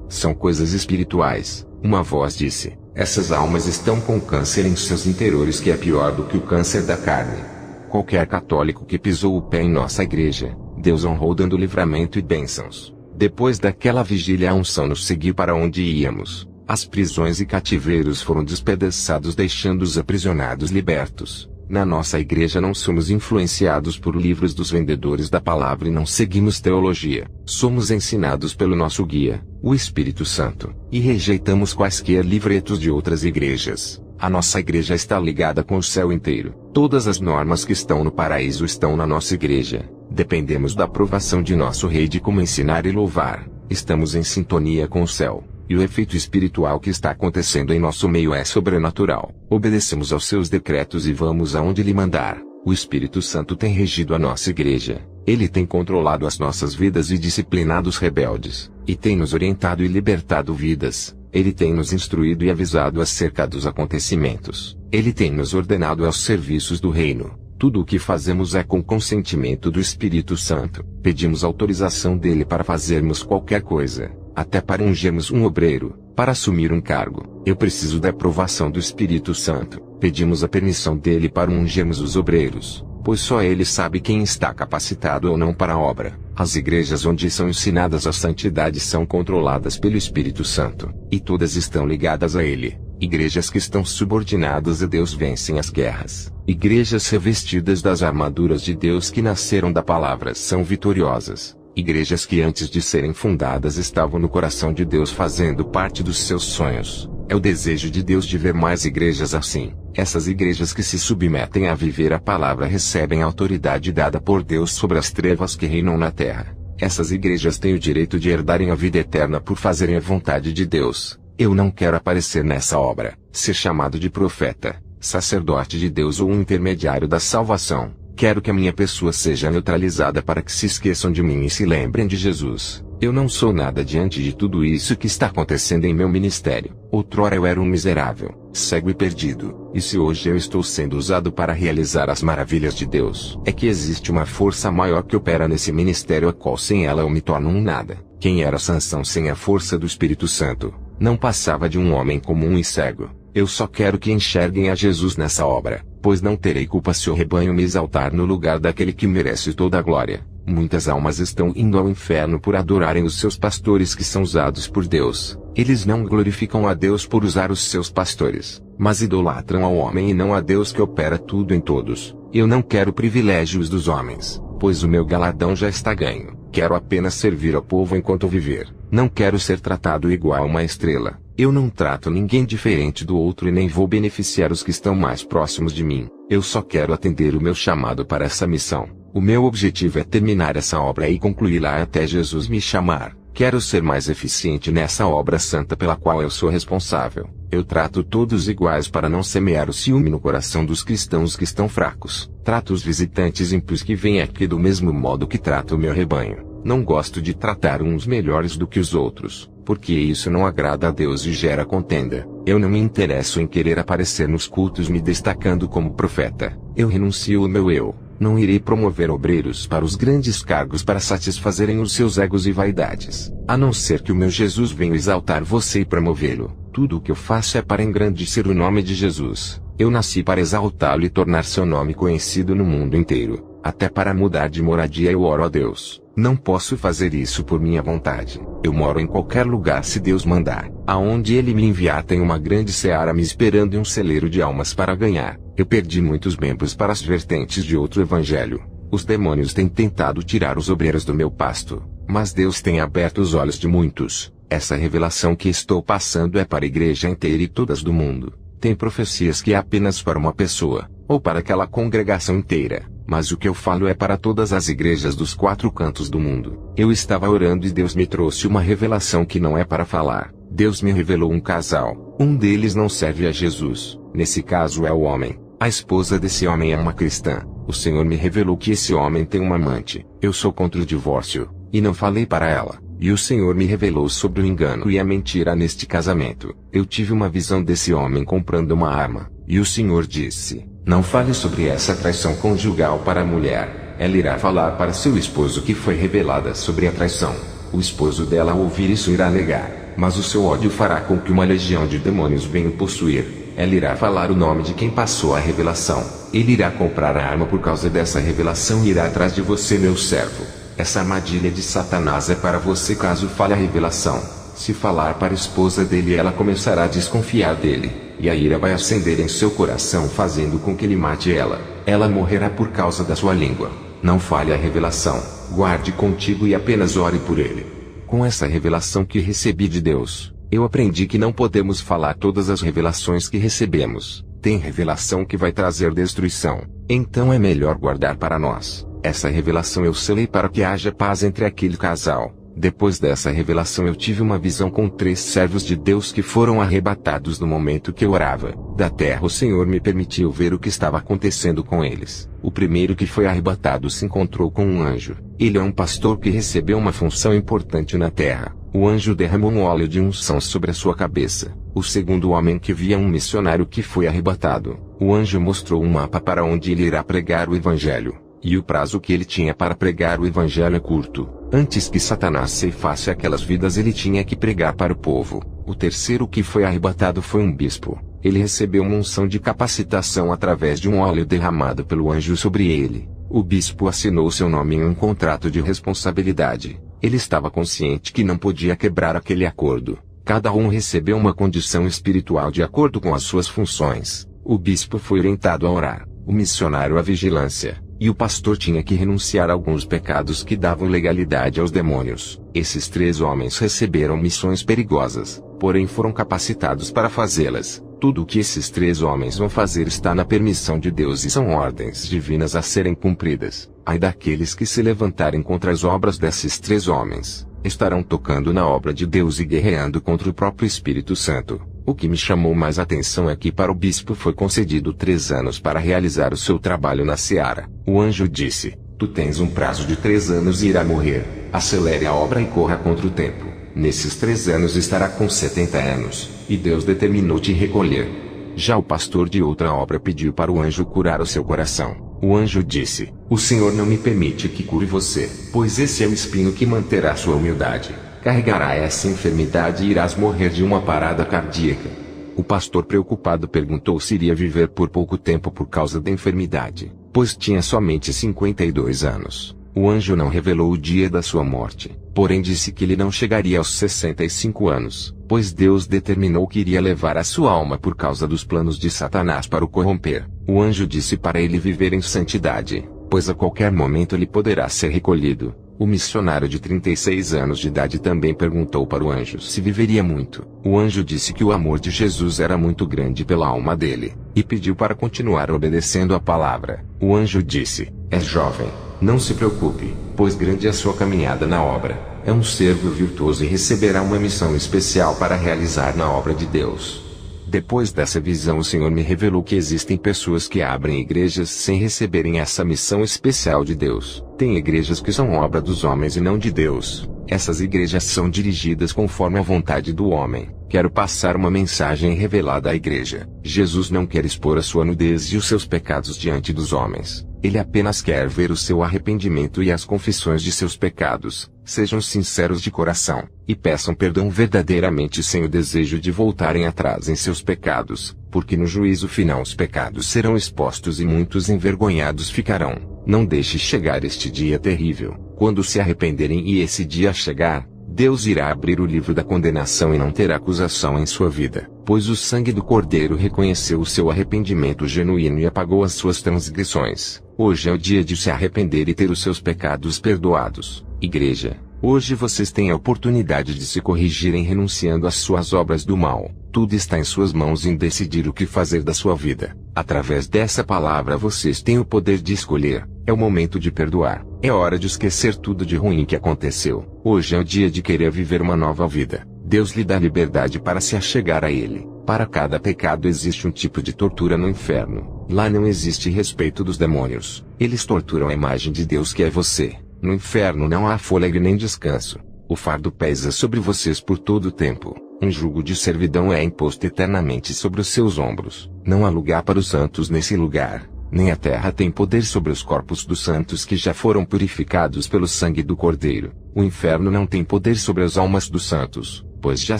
São coisas espirituais. Uma voz disse: "Essas almas estão com câncer em seus interiores que é pior do que o câncer da carne." Qualquer católico que pisou o pé em nossa igreja, Deus honrou dando livramento e bênçãos. Depois daquela vigília a unção nos seguiu para onde íamos. As prisões e cativeiros foram despedaçados deixando os aprisionados libertos. Na nossa igreja não somos influenciados por livros dos vendedores da palavra e não seguimos teologia. Somos ensinados pelo nosso guia, o Espírito Santo, e rejeitamos quaisquer livretos de outras igrejas. A nossa igreja está ligada com o céu inteiro. Todas as normas que estão no paraíso estão na nossa igreja. Dependemos da aprovação de nosso Rei de como ensinar e louvar. Estamos em sintonia com o céu. e o efeito espiritual que está acontecendo em nosso meio é sobrenatural. Obedecemos aos seus decretos e vamos aonde Ele mandar. O Espírito Santo tem regido a nossa igreja. Ele tem controlado as nossas vidas e disciplinado os rebeldes, e tem nos orientado e libertado vidas. Ele tem nos instruído e avisado acerca dos acontecimentos. Ele tem nos ordenado aos serviços do reino. Tudo o que fazemos é com consentimento do Espírito Santo. Pedimos autorização dele para fazermos qualquer coisa, até para ungirmos um obreiro, para assumir um cargo. Eu preciso da aprovação do Espírito Santo. Pedimos a permissão dele para ungirmos os obreiros, pois só ele sabe quem está capacitado ou não para a obra. As igrejas onde são ensinadas a santidade são controladas pelo Espírito Santo, e todas estão ligadas a ele. Igrejas que estão subordinadas a Deus vencem as guerras. Igrejas revestidas das armaduras de Deus que nasceram da palavra são vitoriosas. Igrejas que antes de serem fundadas estavam no coração de Deus fazendo parte dos seus sonhos. É o desejo de Deus de ver mais igrejas assim. Essas igrejas que se submetem a viver a palavra recebem a autoridade dada por Deus sobre as trevas que reinam na terra. Essas igrejas têm o direito de herdarem a vida eterna por fazerem a vontade de Deus. Eu não quero aparecer nessa obra, ser chamado de profeta, sacerdote de Deus ou um intermediário da salvação. Quero que a minha pessoa seja neutralizada para que se esqueçam de mim e se lembrem de Jesus. Eu não sou nada diante de tudo isso que está acontecendo em meu ministério. Outrora eu era um miserável, cego e perdido. E se hoje eu estou sendo usado para realizar as maravilhas de Deus, é que existe uma força maior que opera nesse ministério a qual sem ela eu me torno um nada. Quem era Sansão sem a força do Espírito Santo? Não passava de um homem comum e cego. Eu só quero que enxerguem a Jesus nessa obra, pois não terei culpa se o rebanho me exaltar no lugar daquele que merece toda a glória. Muitas almas estão indo ao inferno por adorarem os seus pastores que são usados por Deus. Eles não glorificam a Deus por usar os seus pastores, mas idolatram ao homem e não a Deus que opera tudo em todos. Eu não quero privilégios dos homens, pois o meu galardão já está ganho. Quero apenas servir ao povo enquanto viver. Não quero ser tratado igual a uma estrela. Eu não trato ninguém diferente do outro e nem vou beneficiar os que estão mais próximos de mim. Eu só quero atender o meu chamado para essa missão. O meu objetivo é terminar essa obra e concluí-la até Jesus me chamar. Quero ser mais eficiente nessa obra santa pela qual eu sou responsável. Eu trato todos iguais para não semear o ciúme no coração dos cristãos que estão fracos. Trato os visitantes ímpios que vêm aqui do mesmo modo que trato o meu rebanho. Não gosto de tratar uns melhores do que os outros, porque isso não agrada a Deus e gera contenda. Eu não me interesso em querer aparecer nos cultos me destacando como profeta. Eu renuncio ao meu eu. Não irei promover obreiros para os grandes cargos para satisfazerem os seus egos e vaidades. A não ser que o meu Jesus venha exaltar você e promovê-lo. Tudo o que eu faço é para engrandecer o nome de Jesus. Eu nasci para exaltá-lo e tornar seu nome conhecido no mundo inteiro. Até para mudar de moradia eu oro a Deus. Não posso fazer isso por minha vontade. Eu moro em qualquer lugar se Deus mandar. Aonde Ele me enviar tem uma grande seara me esperando e um celeiro de almas para ganhar. Eu perdi muitos membros para as vertentes de outro evangelho. Os demônios têm tentado tirar os obreiros do meu pasto, mas Deus tem aberto os olhos de muitos. Essa revelação que estou passando é para a igreja inteira e todas do mundo. Tem profecias que é apenas para uma pessoa, ou para aquela congregação inteira. Mas o que eu falo é para todas as igrejas dos 4 cantos do mundo. Eu estava orando e Deus me trouxe uma revelação que não é para falar. Deus me revelou um casal. Um deles não serve a Jesus. Nesse caso é o homem. A esposa desse homem é uma cristã. O Senhor me revelou que esse homem tem uma amante. Eu sou contra o divórcio, e não falei para ela. E o Senhor me revelou sobre o engano e a mentira neste casamento. Eu tive uma visão desse homem comprando uma arma. E o Senhor disse: não fale sobre essa traição conjugal para a mulher. Ela irá falar para seu esposo que foi revelada sobre a traição. O esposo dela ao ouvir isso irá negar, mas o seu ódio fará com que uma legião de demônios venha o possuir. Ela irá falar o nome de quem passou a revelação. Ele irá comprar a arma por causa dessa revelação e irá atrás de você, meu servo. Essa armadilha de Satanás é para você caso fale a revelação. Se falar para a esposa dele, ela começará a desconfiar dele, e a ira vai acender em seu coração fazendo com que ele mate ela. Ela morrerá por causa da sua língua. Não fale a revelação. Guarde contigo e apenas ore por ele. Com essa revelação que recebi de Deus, eu aprendi que não podemos falar todas as revelações que recebemos. Tem revelação que vai trazer destruição. Então é melhor guardar para nós. Essa revelação eu selei para que haja paz entre aquele casal. Depois dessa revelação eu tive uma visão com 3 servos de Deus que foram arrebatados no momento que eu orava. Da terra o Senhor me permitiu ver o que estava acontecendo com eles. O primeiro que foi arrebatado se encontrou com um anjo. Ele é um pastor que recebeu uma função importante na terra. O anjo derramou um óleo de unção sobre a sua cabeça. O segundo homem que via um missionário que foi arrebatado. O anjo mostrou um mapa para onde ele irá pregar o evangelho. E o prazo que ele tinha para pregar o evangelho é curto. Antes que Satanás ceifasse aquelas vidas ele tinha que pregar para o povo. O terceiro que foi arrebatado foi um bispo. Ele recebeu uma unção de capacitação através de um óleo derramado pelo anjo sobre ele. O bispo assinou seu nome em um contrato de responsabilidade. Ele estava consciente que não podia quebrar aquele acordo. Cada um recebeu uma condição espiritual de acordo com as suas funções. O bispo foi orientado a orar, o missionário à vigilância, e o pastor tinha que renunciar a alguns pecados que davam legalidade aos demônios. Esses 3 homens receberam missões perigosas, porém foram capacitados para fazê-las. Tudo o que esses 3 homens vão fazer está na permissão de Deus e são ordens divinas a serem cumpridas. Ai daqueles que se levantarem contra as obras desses 3 homens, estarão tocando na obra de Deus e guerreando contra o próprio Espírito Santo. O que me chamou mais atenção é que para o bispo foi concedido 3 anos para realizar o seu trabalho na seara. O anjo disse: tu tens um prazo de 3 anos e irá morrer. Acelere a obra e corra contra o tempo. Nesses 3 anos estará com 70 anos, e Deus determinou te recolher. Já o pastor de outra obra pediu para o anjo curar o seu coração. O anjo disse: o Senhor não me permite que cure você, pois esse é o espinho que manterá sua humildade. Carregará essa enfermidade e irás morrer de uma parada cardíaca. O pastor preocupado perguntou se iria viver por pouco tempo por causa da enfermidade, pois tinha somente 52 anos. O anjo não revelou o dia da sua morte, porém disse que ele não chegaria aos 65 anos, pois Deus determinou que iria levar a sua alma por causa dos planos de Satanás para o corromper. O anjo disse para ele viver em santidade, pois a qualquer momento ele poderá ser recolhido. O missionário de 36 anos de idade também perguntou para o anjo se viveria muito. O anjo disse que o amor de Jesus era muito grande pela alma dele, e pediu para continuar obedecendo a palavra. O anjo disse: és jovem, não se preocupe, pois grande é a sua caminhada na obra. É um servo virtuoso e receberá uma missão especial para realizar na obra de Deus. Depois dessa visão o Senhor me revelou que existem pessoas que abrem igrejas sem receberem essa missão especial de Deus. Tem igrejas que são obra dos homens e não de Deus. Essas igrejas são dirigidas conforme a vontade do homem. Quero passar uma mensagem revelada à igreja. Jesus não quer expor a sua nudez e os seus pecados diante dos homens. Ele apenas quer ver o seu arrependimento e as confissões de seus pecados. Sejam sinceros de coração, e peçam perdão verdadeiramente sem o desejo de voltarem atrás em seus pecados, porque no juízo final os pecados serão expostos e muitos envergonhados ficarão. Não deixe chegar este dia terrível. Quando se arrependerem e esse dia chegar, Deus irá abrir o livro da condenação e não terá acusação em sua vida, pois o sangue do Cordeiro reconheceu o seu arrependimento genuíno e apagou as suas transgressões. Hoje é o dia de se arrepender e ter os seus pecados perdoados. Igreja, hoje vocês têm a oportunidade de se corrigirem renunciando às suas obras do mal. Tudo está em suas mãos em decidir o que fazer da sua vida. Através dessa palavra vocês têm o poder de escolher. É o momento de perdoar. É hora de esquecer tudo de ruim que aconteceu. Hoje é o dia de querer viver uma nova vida. Deus lhe dá liberdade para se achegar a Ele. Para cada pecado existe um tipo de tortura no inferno. Lá não existe respeito dos demônios. Eles torturam a imagem de Deus que é você. No inferno não há fôlego nem descanso. O fardo pesa sobre vocês por todo o tempo. Um jugo de servidão é imposto eternamente sobre os seus ombros. Não há lugar para os santos nesse lugar. Nem a terra tem poder sobre os corpos dos santos que já foram purificados pelo sangue do Cordeiro. O inferno não tem poder sobre as almas dos santos, pois já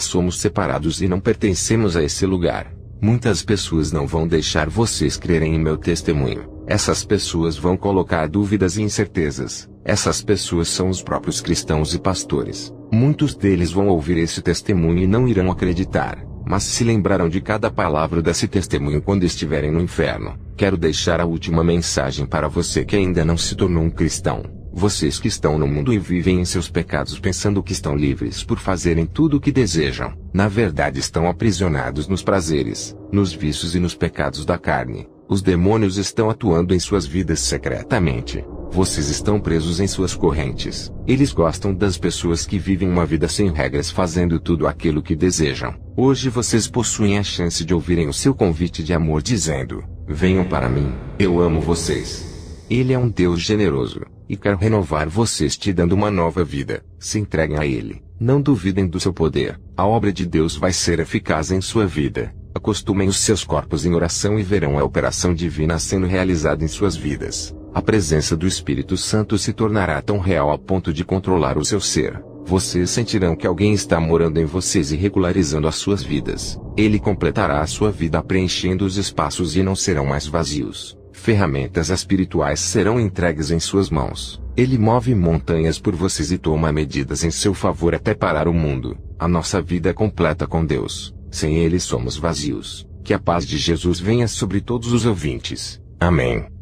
somos separados e não pertencemos a esse lugar. Muitas pessoas não vão deixar vocês crerem em meu testemunho. Essas pessoas vão colocar dúvidas e incertezas. Essas pessoas são os próprios cristãos e pastores. Muitos deles vão ouvir esse testemunho e não irão acreditar, mas se lembrarão de cada palavra desse testemunho quando estiverem no inferno. Quero deixar a última mensagem para você que ainda não se tornou um cristão. Vocês que estão no mundo e vivem em seus pecados pensando que estão livres por fazerem tudo o que desejam, na verdade estão aprisionados nos prazeres, nos vícios e nos pecados da carne. Os demônios estão atuando em suas vidas secretamente. Vocês estão presos em suas correntes. Eles gostam das pessoas que vivem uma vida sem regras, fazendo tudo aquilo que desejam. Hoje vocês possuem a chance de ouvirem o seu convite de amor dizendo: venham para mim, eu amo vocês. Ele é um Deus generoso, e quer renovar vocês te dando uma nova vida. Se entreguem a Ele. Não duvidem do seu poder. A obra de Deus vai ser eficaz em sua vida. Acostumem os seus corpos em oração e verão a operação divina sendo realizada em suas vidas. A presença do Espírito Santo se tornará tão real a ponto de controlar o seu ser. Vocês sentirão que alguém está morando em vocês e regularizando as suas vidas. Ele completará a sua vida preenchendo os espaços e não serão mais vazios. Ferramentas espirituais serão entregues em suas mãos. Ele move montanhas por vocês e toma medidas em seu favor até parar o mundo. A nossa vida é completa com Deus. Sem Ele somos vazios. Que a paz de Jesus venha sobre todos os ouvintes. Amém.